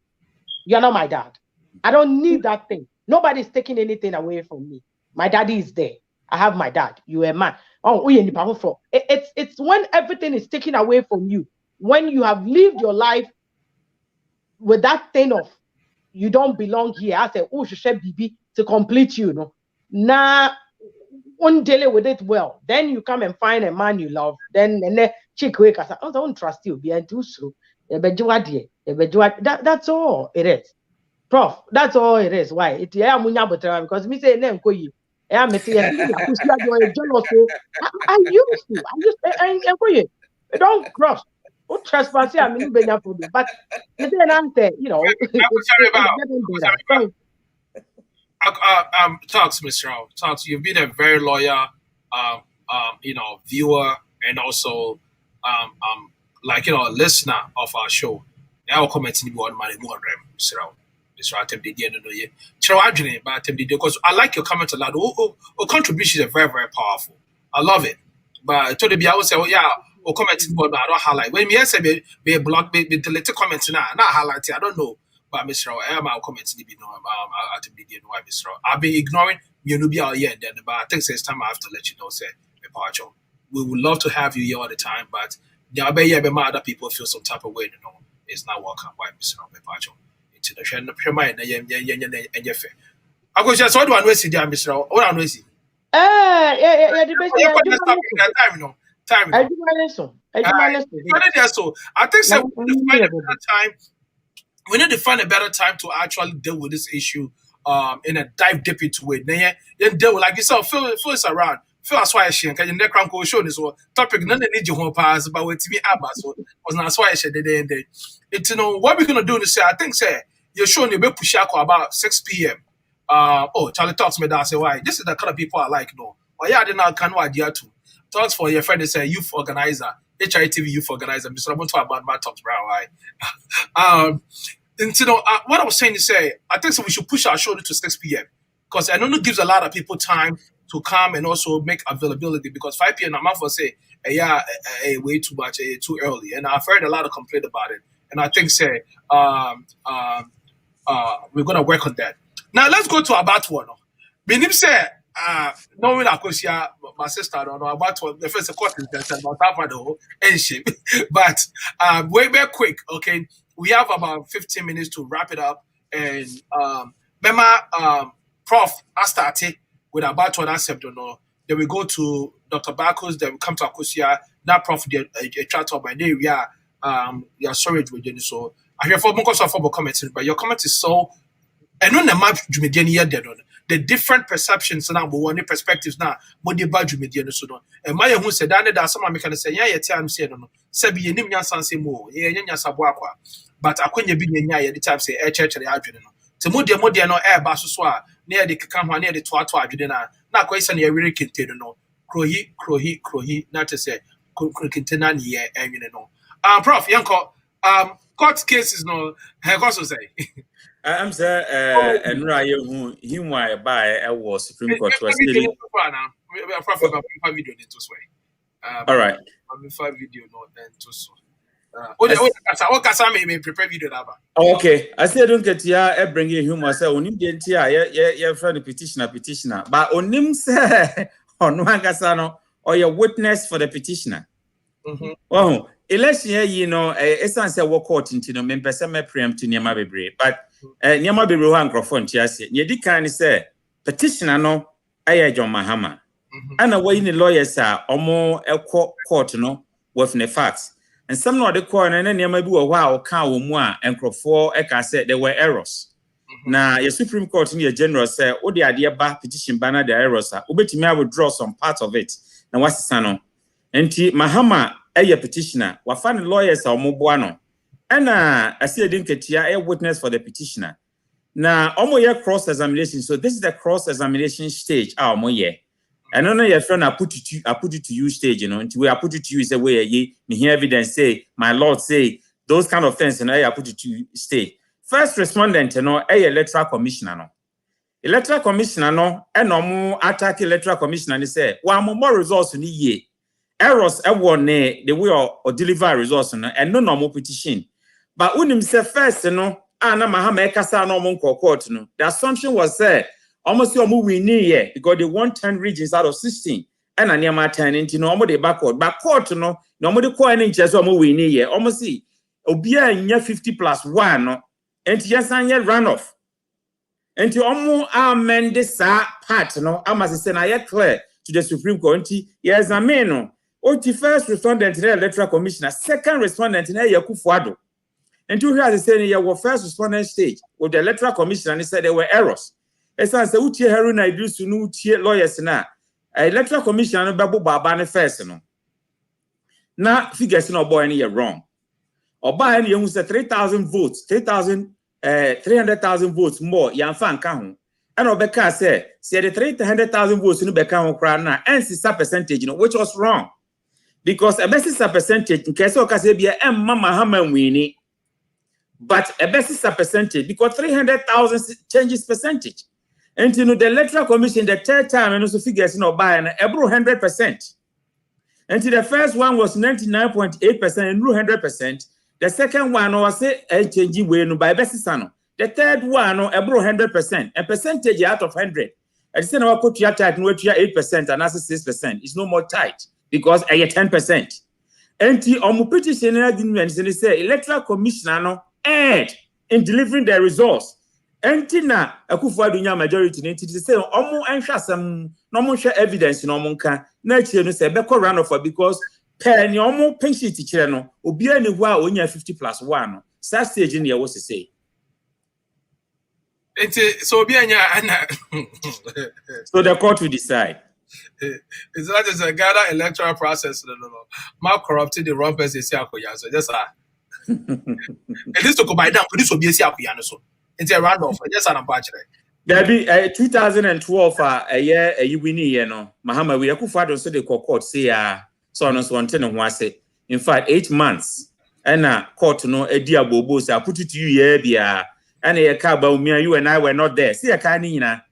You're not my dad. I don't need that thing. Nobody's taking anything away from me. My daddy is there. I have my dad. You are a man. Oh, it's when everything is taken away from you. When you have lived your life with that thing of you don't belong here. I say, oh, BB to complete you. No, now one deal with it well. Then you come and find a man you love. Then chick wake us. I don't trust you. Be a do so. That's all it is. Prof, that's all it is. Why? It's because me say name ko you. I used to. Don't cross. What trespass? I mean, but Talks, Mr. Rao. Talks. You've been a very loyal, viewer and also, listener of our show. Now, commenting on my more Mr. Rao. Mr. Rao, because I like your comment a lot. Contributions are very, very powerful. I love it. But to the I would say, commenting board, I don't highlight. When me say be block, be delete comments now, not highlight. I don't know. But Mr. Rao, I am commenting. Mr. Rao, I've been ignoring you be out here and then. But I think it's time I have to let you know. Say, we would love to have you here all the time, but there are other people feel some type of way. It's not welcome. Why, Mr. Rao, into the trend of your mind and your fair. I go just what do I know? See, Mr. Rao, what I know? See, time. So I think so. We need to find a better time to actually deal with this issue in a dive deep into it. Then deal with, like you said, Phil is around. Phil as why she can neck crank show this topic none need you home pass but with me so was not why she did it's what we're gonna do is say I think say you're showing you be push about 6 p.m. Charlie talks to me that say why this is the kind of people I like or yeah I didn't can idea too. Talks for your friend is a youth organizer, HITV youth organizer. Mr. Robinson about my talks, brown right? What I was saying is say, I think so we should push our show to 6 p.m. because I know it gives a lot of people time to come and also make availability because 5 p.m. I'm for say, way too much, too early. And I've heard a lot of complaint about it. And I think say, we're going to work on that. Now let's go to about one. Minim say, knowing my sister I don't know about the first quarter about and shape. But way back quick, okay. We have about 15 minutes to wrap it up. And Prof I started with about one concept, then we go to Dr. Barcos, then we come to Akosia, that Prof a chat of my name, your storage with you. So I hear for most of comments, but your comment is so and on the map the different perceptions now, but one perspectives now, what the badge median so on. And my who said that some can say, yeah, time say no, Sabi and Nimya Sanse more, Sabwaqua. But I couldn't be near the time say a church and the Adrian. To Modia no air basoswa, near the Kakama, near the Twatwa Adriana, not quite sunny a really container no. Crohi, not to say, container ye, and Prof, Yanko, court cases no, I also say. I'm sir, and Raya who him why by I was Supreme Court was still. All right. I'm 5 video not then to so. What can me prepare video that? Okay, I said don't get here. Bring you humor. Say onim the entire yeah friend petitioner. But onim say on one kasano or your witness for the petitioner. Oh, election you know, essence say work court into no member say me preempt niema bebre. But niema bebre ho microphone tiase. Ye di kan say petitioner no aye John Mahama. And away in the lawyers are omo court no with the facts. And some of the court and then maybe a while cow more and crofo eka said there were errors. Now your Supreme Court in your general said, oh the idea back petition banner the errors are me I will draw some part of it. Now what's the sano? And Mahama a petitioner, what finding lawyers are mobuano. And I see I didn't get a witness for the petitioner. Now almost cross examination. So this is the cross examination stage. And no, your friend, I put it to you stage, you know, until I put it to you is a way me hear evidence say, my Lord say, those kind of things, and I put it to you stage. First respondent, you know, electoral commissioner, no. Electoral commissioner, no, and no more attack electoral commissioner, and they say, well, more results in the year. Errors, everyone, the way or deliver results, and no more petition. But when him say first, you know, Anna Mahama Kasa no more court, no. The assumption was said, almost your movie near because they want 10 regions out of 16 and near my 10 into no more backward no more coin inches or movie near almost see obia in 50 plus 1 no and yes and yet run off and to almost amend this part no I must say I clear to the Supreme Court yes I mean no the first respondent in the electoral commissioner second respondent in the Yakufuado and to hear the saying your first respondent stage with the electoral commissioner and he said there were errors. Esan se utie Haruna Idrisu no utie lawyers na electoral commission no bebo baba ne first no na figures no boy ne wrong oba ne hu se 3,000 votes 300,000 votes more yamfa nka ho and obeka say the 300,000 votes no beka ho kra na NC percentage no which was wrong because a best percentage in case okase bia emma Mahama wini but a best percentage because 300,000 changes percentage. And you know the electoral commission the third time and also figures no buy and ebro 100%. And the first one was 99.8% and 100%. The second one was say changing way no by best sano. The third one no ebro 100%. A percentage out of 100. I say no could you tight no 8% and as 6%. It's no more tight because I 10%. And the petition and say electoral commissioner no aid in delivering the results. Entina Akufuado nya majority nti say omo enhwa asem no mo hwe evidence no mo nka na chire no say be ko run off because pen omo pension ti chire no obi ani hu a onya 50 plus 1 no sa stage ne wo say so obi anya ana so the court will decide. It's not just a Ghana electoral process no ma corrupted the wrong person say akoya so just at least to go by down police obi say akoya no so it's a runoff. Just an approach. There be 2012 a year a winning year no. Mahama we Akufuado so the court say so no so ante no ho ase. In fact 8 months and court no edi abobo say put it to you here bia and e ka ba umi you and I were not there. See a ka ni nyina.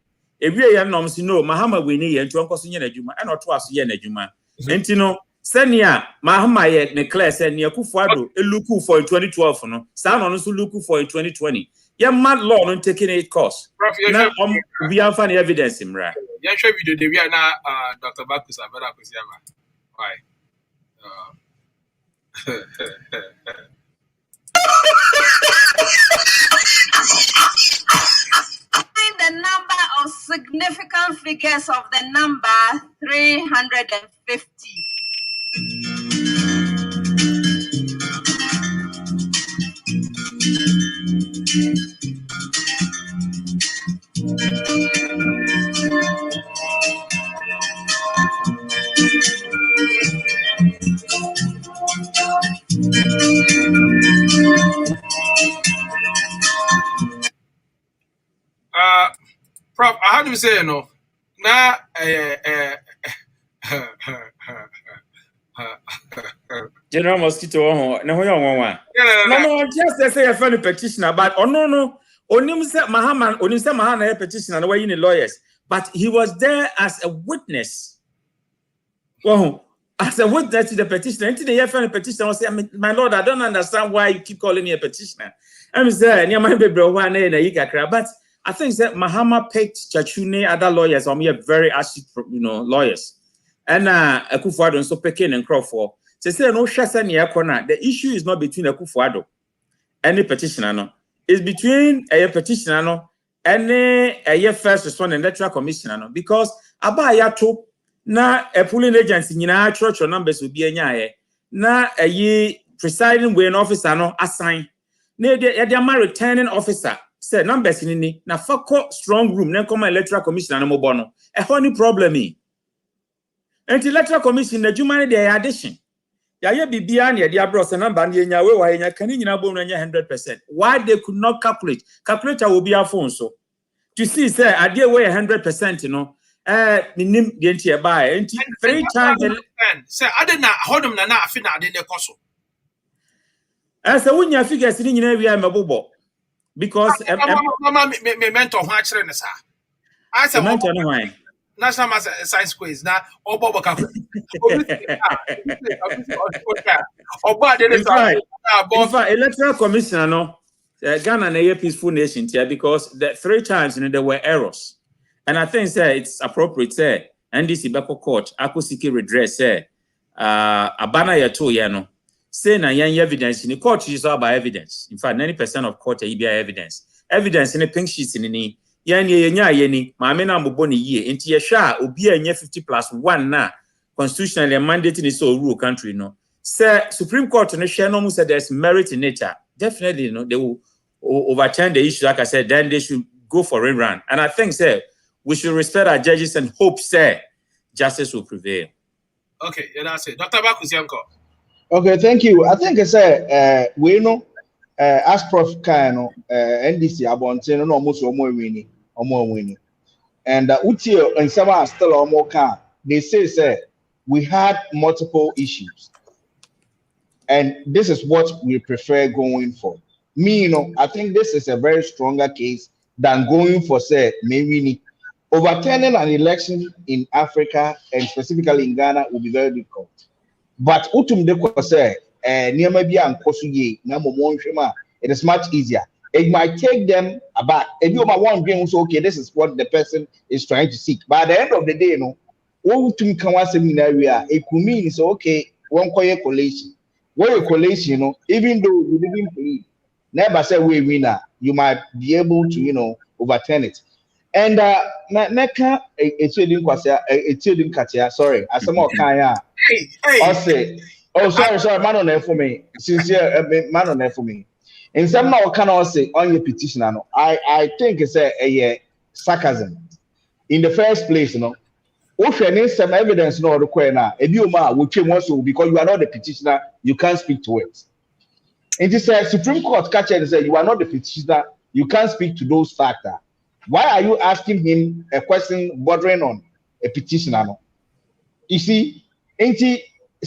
Ewie ye no so no Mahama we ni ye ntu onko so nye na adwuma and oto aso ye na adwuma. Enti no senia Mahama ye ne clear say ne Akufuado eluku for 2012 no. Sa no so luku for 2020. Yeah, mad law not taking it course. Now we have funny evidence in right. Yeah, show video the we are now Dr. Bakus Abara Kusiama. Why? The number of significant figures of the number 350. Prof, how do you say no? Now, General Mosquito, no, no, just say a funny petitioner, but no. Onimse Mahama petitioner, no way in the lawyers, but he was there as a witness. Well, as a witness to the petitioner, until the FN petitioner say, my lord, I don't understand why you keep calling me a petitioner. I'm saying, but I think that Mahama picked Chachune, other lawyers, or me very acid, lawyers. And Akufo-Addo also picking and Crawford. They say no shasa near corner. The issue is not between Akufo-Addo and the petitioner, no. It's between a petitioner, no, and a first responding electoral commissioner, no, because Abayato. Na a polling agency in our church or numbers will be a na a ye presiding way officer no assign. Ne de returning officer said numbers in ni na fako strong room na come electoral commission no bono. A honey problem me. And the electoral commission the jumani de addition. Ya ye bibia ne dia bros number ne nya we wa nya kan nyina bom na 100%. Why they could not calculate? Calculator will be a phone so. To see say idea way 100%, you know. Minim the entire buy 3 times. Say, I didn't hold them na afina I didn't cost. As a wunya figures in we are mabobo because mama me mentor ho akere ne sa. I say mentor no why. National Master Science Quiz na obobo ka. In fact, electoral commissioner no Ghana na peaceful nation here because the 3 times there were errors. And I think it's appropriate say NDC Beko Court akosiki redress say abana yato ya no say na yan evidence in the court is all by evidence. In fact 90% of court e be evidence in the pink sheets in ni yan ye ni maame na mbobɔ ne yie enti ye hwa obi anya 50+1 na constitutionally mandating is so rule country no say Supreme Court no share no say there's merit in nature. Definitely they will overturn the issue. Like I said, then they should go for a run. And I think we should respect our judges and hope justice will prevail. Okay, that's it. Dr. Bakusianko. Okay, thank you. I think we know as Prof. Kano NDC abonte no almost winning. And Utio and some are still almost they say we had multiple issues. And this is what we prefer going for. Me, I think this is a very stronger case than going for maybe overturning an election in Africa and specifically in Ghana will be very difficult. But it is much easier. It might take them aback. If you are wondering, okay, this is what the person is trying to seek. But at the end of the day, it could mean okay, one collation. When you collation, even though you didn't believe, never say we winner, you might be able to, overturn it. And Neka, sorry, as some more kaya. Sorry, man on there for me. Sincere man on there for me. And some now can also say on your petition. I think it's a sarcasm. In the first place, if you need some evidence, no require now. If you will change also because you are not the petitioner, you can't speak to it. And this Supreme Court catcher and say you are not the petitioner, you can't speak to those factors. Why are you asking him a question bordering on a petitioner? You see, ain't he? A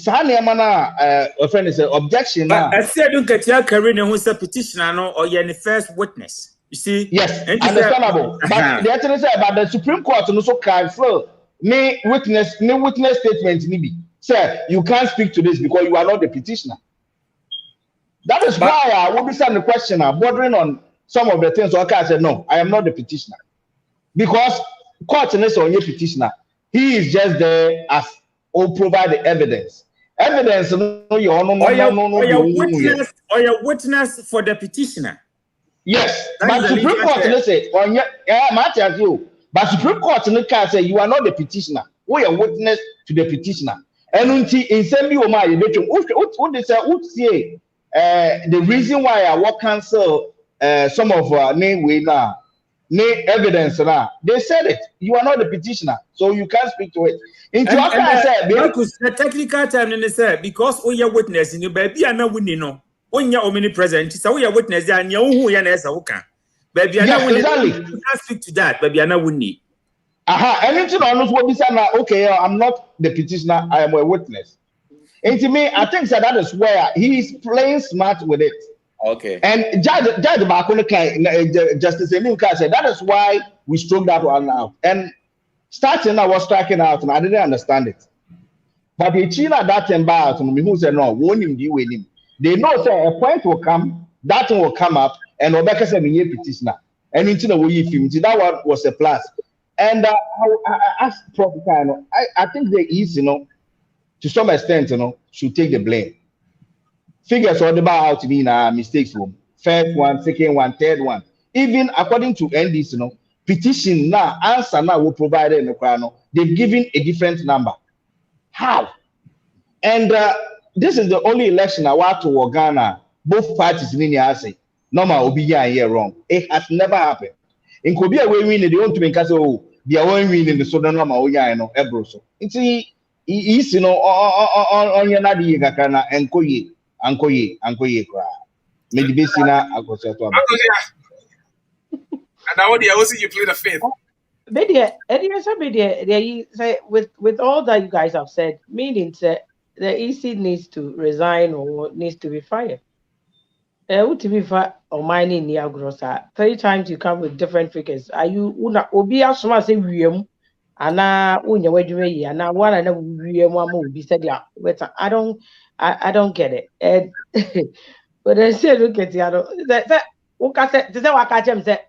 friend is objection. But I said don't get your career who's a petitioner or you're the first witness. You see? Yes, understandable. But the other say about the Supreme Court also cancel me witness statement maybe. Sir, you can't speak to this because you are not the petitioner. That is why I will be sending the question bordering on some of the things. Okay, I said no, I am not the petitioner because court is on your petitioner. He is just there as provide the evidence. Evidence, no, your witness for the petitioner. Yes, but Supreme Court say on your but Supreme Court say you are not the petitioner. We are witness to the petitioner. And until in same you what they say the reason why I will cancel some of name we now name evidence now. They said it. You are not the petitioner, so you can't speak to it. The technical term they say because we are witness in your baby and no winning no. When you're omnipresent, so we are witness and you who you are baby and exactly. You can't speak to that, baby and no winning. Anything on what we say now, okay, I'm not the petitioner, I am a witness. And to me, I think that is where he is playing smart with it. Okay. And Judge Justice Enuka said that is why we struck that one out. And starting I was striking out and I didn't understand it. But the China that time back to me who say no, won't him do him. They know say a point will come, that thing will come up, and Obeka said me petitioner. And into the way film, that one was a plus. And I asked Prof. I think the East, to some extent, should take the blame. Figures all about how to be in mistakes room. First one, second one, third one. Even according to NDC, petition now, answer now will provide in the crown. They've given a different number. How? And this is the only election I want to Ghana. Both parties in India say, normal will be here wrong. It has never happened. In Korea, we win, they want to make us, oh, they are winning the Southern normal, Ebroso. It's easy, on your Nadi Gakana and Koye. Ankoye cry. Maybe Bissina, I go to and now they also you play the fifth. With all that you guys have said, meaning that the EC needs to resign or needs to be fired. To be fired or mining near Grossa. 3 times you come with different figures. Are you una obia soma say wiem? Ana unya wedwe and now one and wiem be said yeah. I don't get it. But I say look at the other that Wakachem said,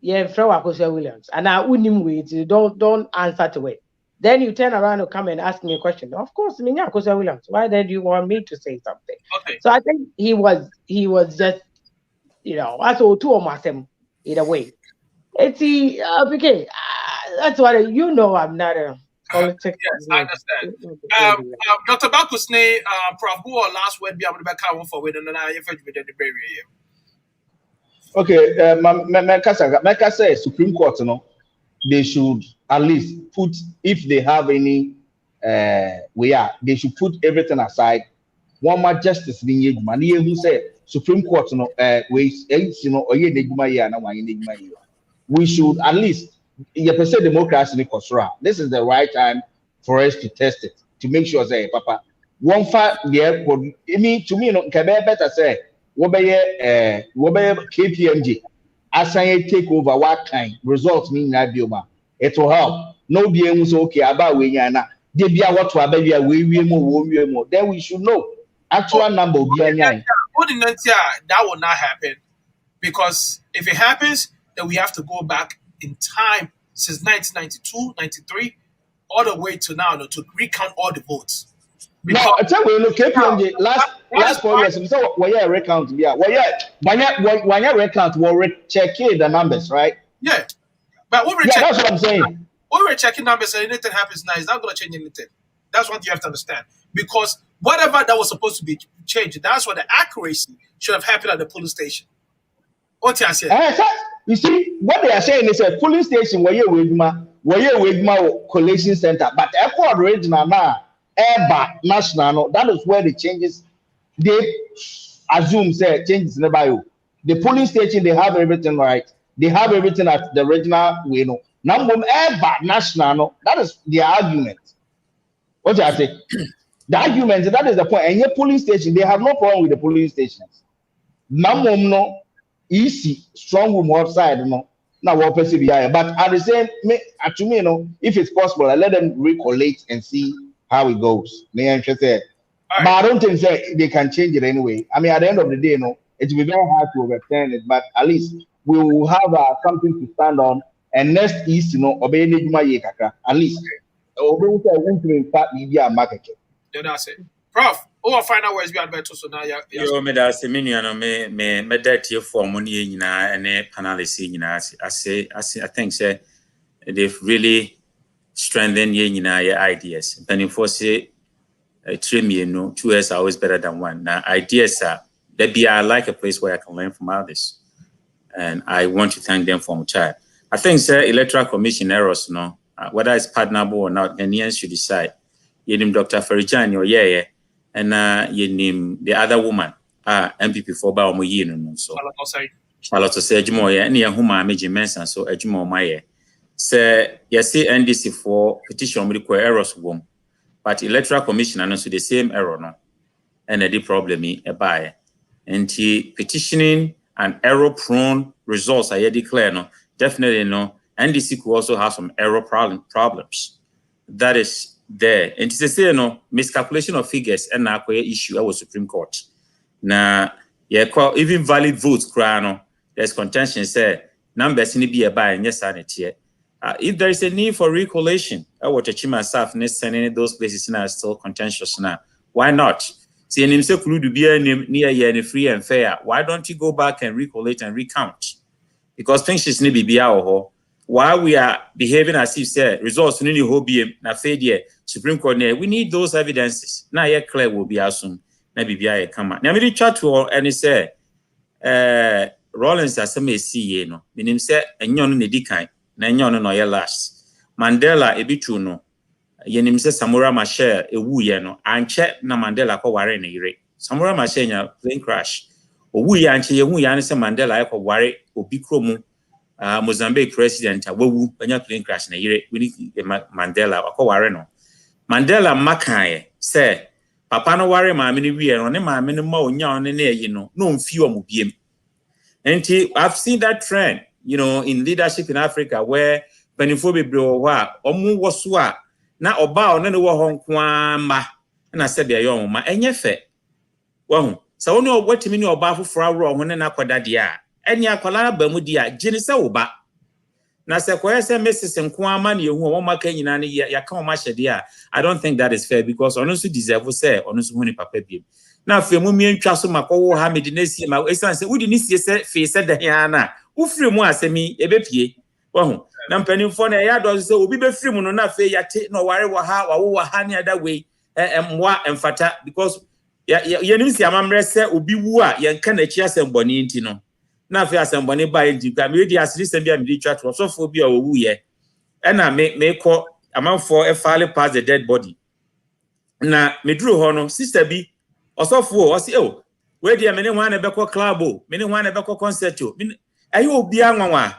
yeah, Fred Wakosha Williams. And I wouldn't wait. You don't answer to it. Then you turn around and come and ask me a question. Of course, Wakosha Williams. Why did you want me to say something? Okay. So I think he was just, that's all two of myself in a way. It's okay. That's what I'm not a politics. Yes, I understand. Dr. Bakusne, Prof, who are last word be able to back out for with and I have the barrier. Okay, Meka says Supreme Court, they should at least put, if they have any, they should put everything aside. One more justice being money who said Supreme Court, we should at least, democracy. This is the right time for us to test it, to make sure, say, Papa, one fact, to me, can better say, KPMG, as I take over what kind results mean that it will help. No DM okay about we yana. They be what to abia we more. Then we should know actual number of that will not happen, because if it happens, then we have to go back in time since 1992, 93, all the way to now to recount all the votes. Now, I tell you, KPMG last 4 years, so when you recount, when you recount, we'll check the numbers, right? Yeah, but that's what I'm saying. When we're checking numbers and anything happens now, it's not going to change anything. That's what you have to understand. Because whatever that was supposed to be changed, that's what the accuracy should have happened at the polling station. What you say? You see, what they are saying is a polling station where you with collection center, but airport regional now, Airba national, that is where the changes they assume say changes in the bio. The polling station, they have everything right. They have everything at the regional way. Number Airba national, that is the argument. What I say? The argument, that is the point. And your polling station, they have no problem with the polling stations. Number no easy, strong room outside, now what person be higher. But at the same, to me, if it's possible, I let them recollate and see how it goes. But I don't think they can change it anyway. I mean, at the end of the day, it will be very hard to overturn it, but at least we will have something to stand on. And next is, obey at least. That's it. Prof, what final words we had better so now? Yo, me da se menu no me that here for money nyina and panelists nyina. I think say they've really strengthened your ideas. And if I say 2 years are always better than one. Now ideas are I like a place where I can learn from others, and I want to thank them for my child. I think say electoral commission errors, whether it's pardonable or not, Ghanaians should decide. You name Dr. Farijani or and you name the other woman, MPP for Baomo so. Charlotte say Jumo, and Yahuma Major Mensa, so a Jumo Maye. Say, yes, NDC for petition require errors womb, but electoral commission and also the same error, no, and the problem is a buy. And petitioning and error prone results I declare, definitely no. NDC could also have some error problems. That is there. And to say no miscalculation of figures and now issue our Supreme Court. Now, even valid votes, there's contention say numbers need to be a buy and yes, if there is a need for recollation, what Chima Saf sending those places now still contentious now. Why not? See, and himself could be near and free and fair. Why don't you go back and recollate and recount? Because things need to be our while we are behaving as if say results in any hobby na failure Supreme Court we need those evidences. Now yeah clear will be assumed. Na bibia come. Now me chat to and say Rawlings as me see no. Meaning say enyo no di kan na enyo no ye last. Mandela ebitu no. Ye nim say Samora Machel ewu ye no. Anche na Mandela ko ware na yire. Samora Machel nya plane crash. Owu ye anche ye hu ya ne say Mandela ko ware obi kromu. Mozambique president wawu banya plane crash na yire we need Mandela akoware no Mandela makaye say papa no ware maame ni wie no ne maame no ma onya no na yi no mfi omubiem. Enti I've seen that trend, in leadership in Africa where benefo bebre wo a omu woso a na oba o ne wo ho nko ma na se de yo ma enye fe wo so woni obotimi ni oba foforo awro ho ne na kwada de a eni akwala ba mu dia gini se wo ba na se koye se Mrs. nko ama na ehu o maka nyina ne ya ka o ma hyede a I don't think that is fair because ono so deserve say ono so huni papa biem na fe mu mientwa so makowo ha medinesi ma esan se wudi ni sie se fe se de ya na wo firi mu asemi ebepie wo na mpanimfo na ya do se obi be firi mu no na fe ya te no ware wo ha wo ha ne ada we emwa emfata because ya nim si amamre se obi wu a ye nka na chi asemboni nti no na fe asemboni ba nti ka me di asiri se bia me di twa so fo bi a owu ye e na me ko amanfo e file pass the dead body na me duru ho no sister bi osofo o se we dia me ne ho na be ko club me ne ho na be ko concert o ayi obi anwanwa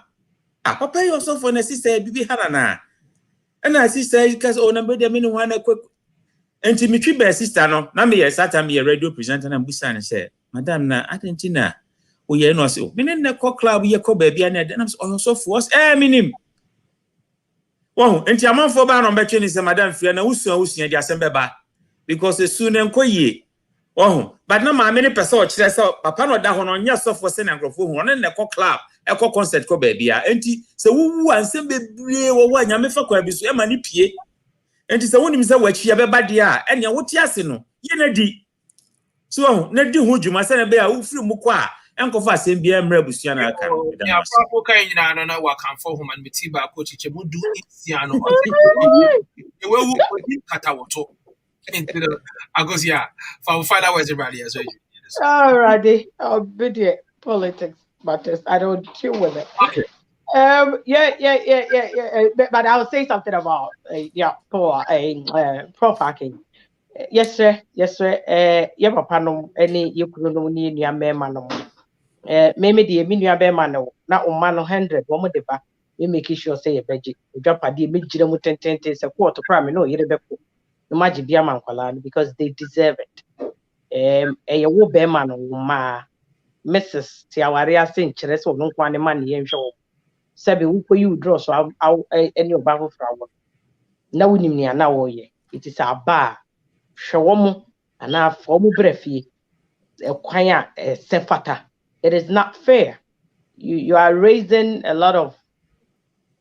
papa yi osofo na sister bi hana na na sister because na be dia me ne ho na ko enti me twi be sister no na me ye sata me radio presenter na mbusa na say madam na atentina o ye no say me ne ko club ye ko ba bia na de na osofo was minim wow enti amanfo ba no betwe ni say madam fia na usua di asembe ba because esu ne nkoye wow but na ma me ne pese o kire say papa no da ho no nya sofo se na nkrofo hu ne ko club ko concert ko ba bia enti se wuwu ansem bebre wo wa nya me fa kwa bisu e ma ni pie enti se wonim se wachi ya beba de a ene wote ase no ye na di so na di hu djuma se na be a wo firi mu kwa enkofa asem bia mra busua na aka ya papo kan nyina no na wakamfo human metiba ko chiche mudu insia no ewewu katawoto into the agosia for final words everybody as well. Alrighty, I'll be the politics, but I don't deal with it. Okay. But I'll say something about Prof. Hacking. Yes, sir. Yeah, papa no any you could no ni ni amema no. Maybe the minua be mano na umano 100 womo deba we make sure say a budget. Drop a di mejira mu 10 say quarter prime no yere beko. No maji bia mankwala because they deserve it. A wo be mano ma Mrs. Tiawaria sin chere so no kwane man ye nhwe. Sabe wo ko you draw so any oba for awo. Na wonim ni ana wo ye. It is a bar. Hwewomo ana fo mu brefie. Kwanya sefata. It is not fair. You are raising a lot of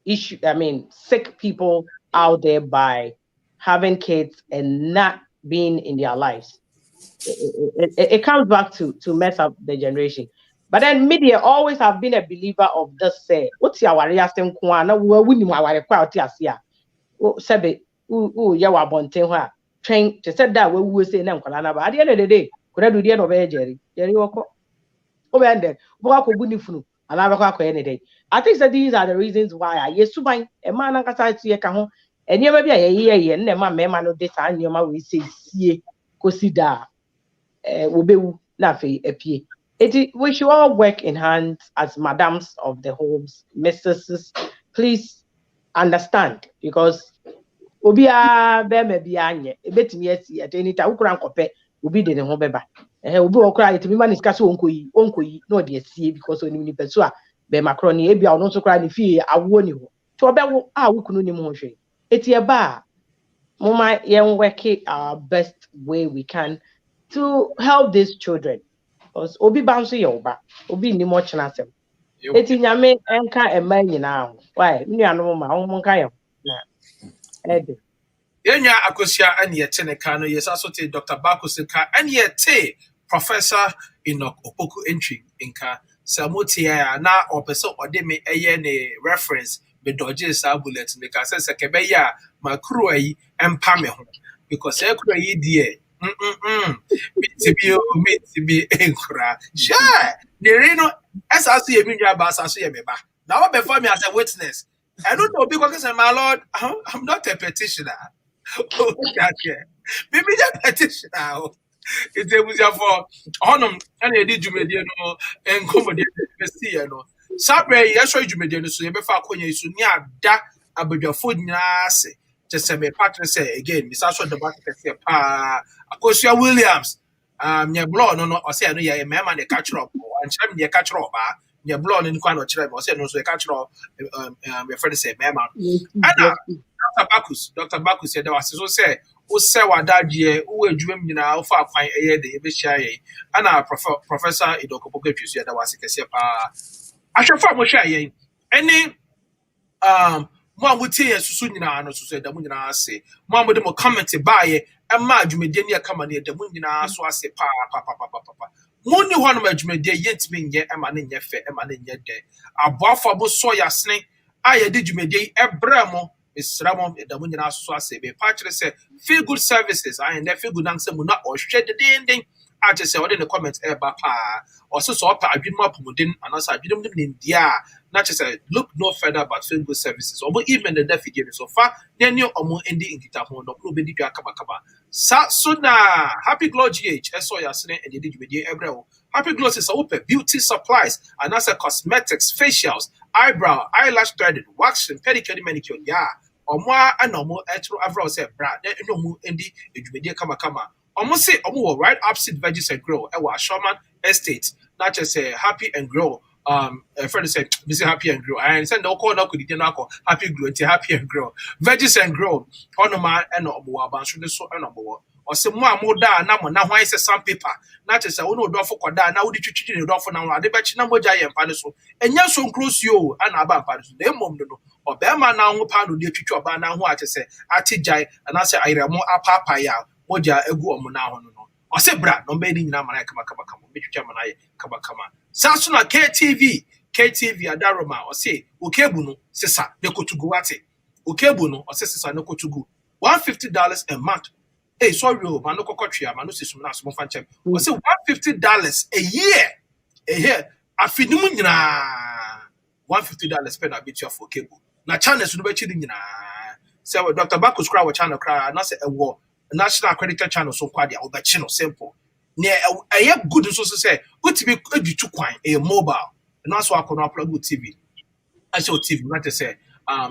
sick people out there by having kids and not being in their lives. It comes back to mess up the generation. But then media always have been a believer of this say, what's your reaction? Kwana winning our quality as ya. Sabe, ya wa bonte train to said that we will say nam kolana. But at the end of the day, could I do the end of Jerry wako? I think that these are the reasons why I used to buy a man and Casaci and never be a year and never man of this and your mother will say, see, consider Ube Nafi a we should all work in hand as madams of the homes, mistresses. Please understand because Ubia Beme a bit me at any time, Ubi didn't hobeba. Ubi will cry to me man is castle uncle, no dear see because when you persua be macroni, ebia or not so cry if I warn you. To about we couldn't motion. It's a bar. Mama, young working our best way we can to help these children. Because Obi Bansu Yoba, Obi ni much nasem. Eti nyame enka ema nyina ho. Why? Nnuano ma wo monka yo. Na. Ede. Yenya akosia ane yete ne ka no yes asote Dr. Bakus ka ane yete Professor Enoch Opoku entry nka samotia na opese ode me eye ne reference be dodge sa bullet because say sekebe ya makro ayi empa me ho because ekro yi die me enkura sure the reno asaso ye mi nwa ba asaso ye me ba na what before me as a witness I don't know because my lord I'm not a petitioner. Oh, yeah. Maybe that petition now. It's a was for honum and a did you media no and comedy no. Sabre, yes, you media so you befa konya so nya da abadwafo nyina se just say me partner say again Miss also the back say pa Akosia Williams nya blow no say no ya me man dey catch up and chem dey catch up ba nya blow no kwa no kire me say no so catch up my friend say me man Dr. Bakus said there was so say who say what that year who adwum nyina ofa kwan eye de be share ye ana Professor Idokopoko twisi there was kese pa ahwefa mo hwe ye any mo amutie yesusu nyina no so da mo nyina ase mo amode mo comment ba ye ema adwumede ne kama ne da mo nyina so ase pa mo ni ho no adwumede yentimi nye ema ne nye fe ema ne nye de aboafo bo so yasne aye de adwumede ebra mo Isramom da mo nyina so ase be pa kire se feel good services and feel good answer mo na o hwe de den a che se o de ne comment e ba pa o so so pa adwin mo apomodin anasa adwin mo ne ndia na che se look no further but feel good services or even the deaf game so far then you omo endi inkita ho no pro be di kaba sa so na happy glow gh eso ya sene and di dwumedi ebrel happy glow is open beauty supplies and as cosmetics facials eyebrow eyelash threading waxing pedicure manicure yeah omo anomo etro avro say bra no mu endi dwumedi kama omo say omo right opposite veggies and grow e wa Sherman Estate not just say happy and grow a friend said this is happy and grow and send the call no could dey na happy grow and happy and grow veggies and grow onoma and omo abanso de so and omo o se mo amoda na mo na hwan se sandpaper na che se wo no dofo koda na wo di twitwi ne dofo na wo ade be chi na moja ye mpa ne so enya so nkrosu yo ana aba mpa ne so na emom no obema na ho pa no de twitwi oba na ho a che se atigyan na se ayiremo apapa ya moja egu omo na ho no o se bra no be ni nyina mara kama betwitwa mana ye kama saso na KTV adaroma o se okebu no sesa ne kotugu wate okebu no o se sesa ne kotugu $150 a month. Hey, sorry, man, no kokotria, man, no system na so fan check. I say $150 a year. Afinimu nyina $150 spend a bit for cable. Na channels no be chidi nyina. Say Dr. Bakus cry channel cry na say ewo national accredited channel so kwa dia obechi no simple. Ne eye good so say what be edutu kwan a mobile. Na so akono upload TV. I say TV na say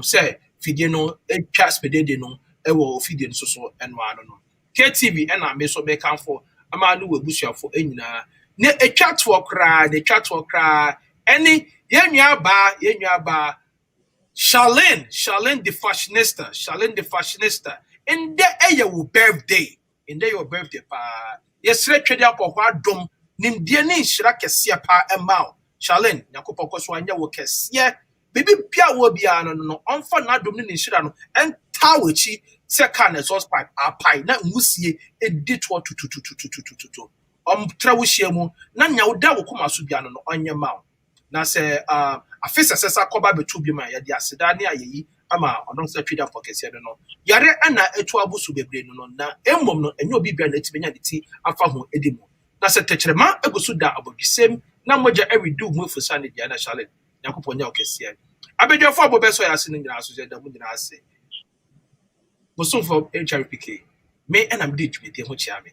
say fidie no e twa spedede no ewo fidie so eno no. KTV and me so be can for amanu webusuafo enyina ne etwatwo kra any yenua ba Charlene the fashionista in the your birthday pa yesre twede akokwa adom nimdie ne nhira kese pa emao Charlene yakopoko so anya wo kese bibi bia wo bia no onfa na adom ne nhira no entawechi second exhaust pipe apai na ngusie edi to tututututututu trawo mu na nya wo da wo koma so bia no onye ma na se afisa sesa koba betu bi ma ya di aseda ne ayeyi ama odon se twida for kese no yare ana etu abusu bebre no na emmom no enyo bi bia na etibenya de ti afa ho edimu na se tekyerema egusu da abodisem na moja every do mu fusa ne dia na Charlotte yakoponya okese abedwafo abobeso ya ase no nyina so je da mu nyina ase Musum for HRPK. Me and I'm did with the Hochiami.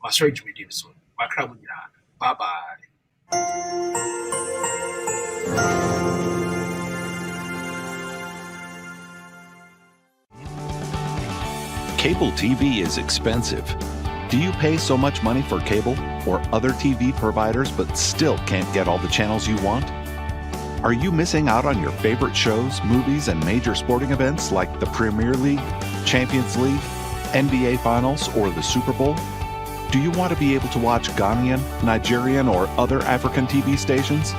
My surgery with him soon. My crowd. Bye bye. Cable TV is expensive. Do you pay so much money for cable or other TV providers but still can't get all the channels you want? Are you missing out on your favorite shows, movies, and major sporting events like the Premier League, Champions League, NBA Finals, or the Super Bowl? Do you want to be able to watch Ghanaian, Nigerian, or other African TV stations?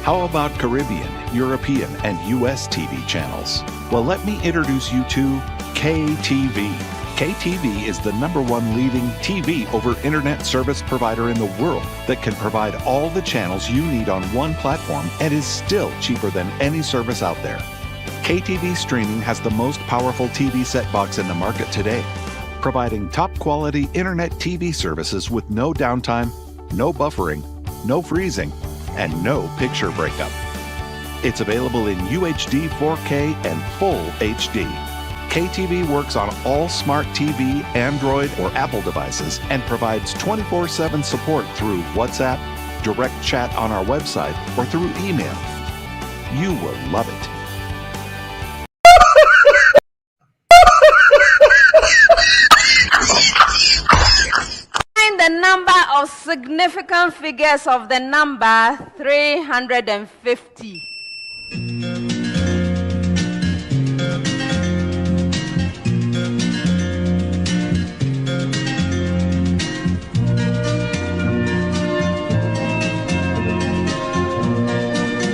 How about Caribbean, European, and US TV channels? Well, let me introduce you to KTV. KTV is the #1 leading TV over internet service provider in the world that can provide all the channels you need on one platform and is still cheaper than any service out there. KTV streaming has the most powerful TV set box in the market today, providing top quality internet TV services with no downtime, no buffering, no freezing, and no picture breakup. It's available in UHD, 4K, and Full HD. KTV works on all smart TV, Android, or Apple devices and provides 24/7 support through WhatsApp, direct chat on our website, or through email. You will love it. Find the number of significant figures of the number 350.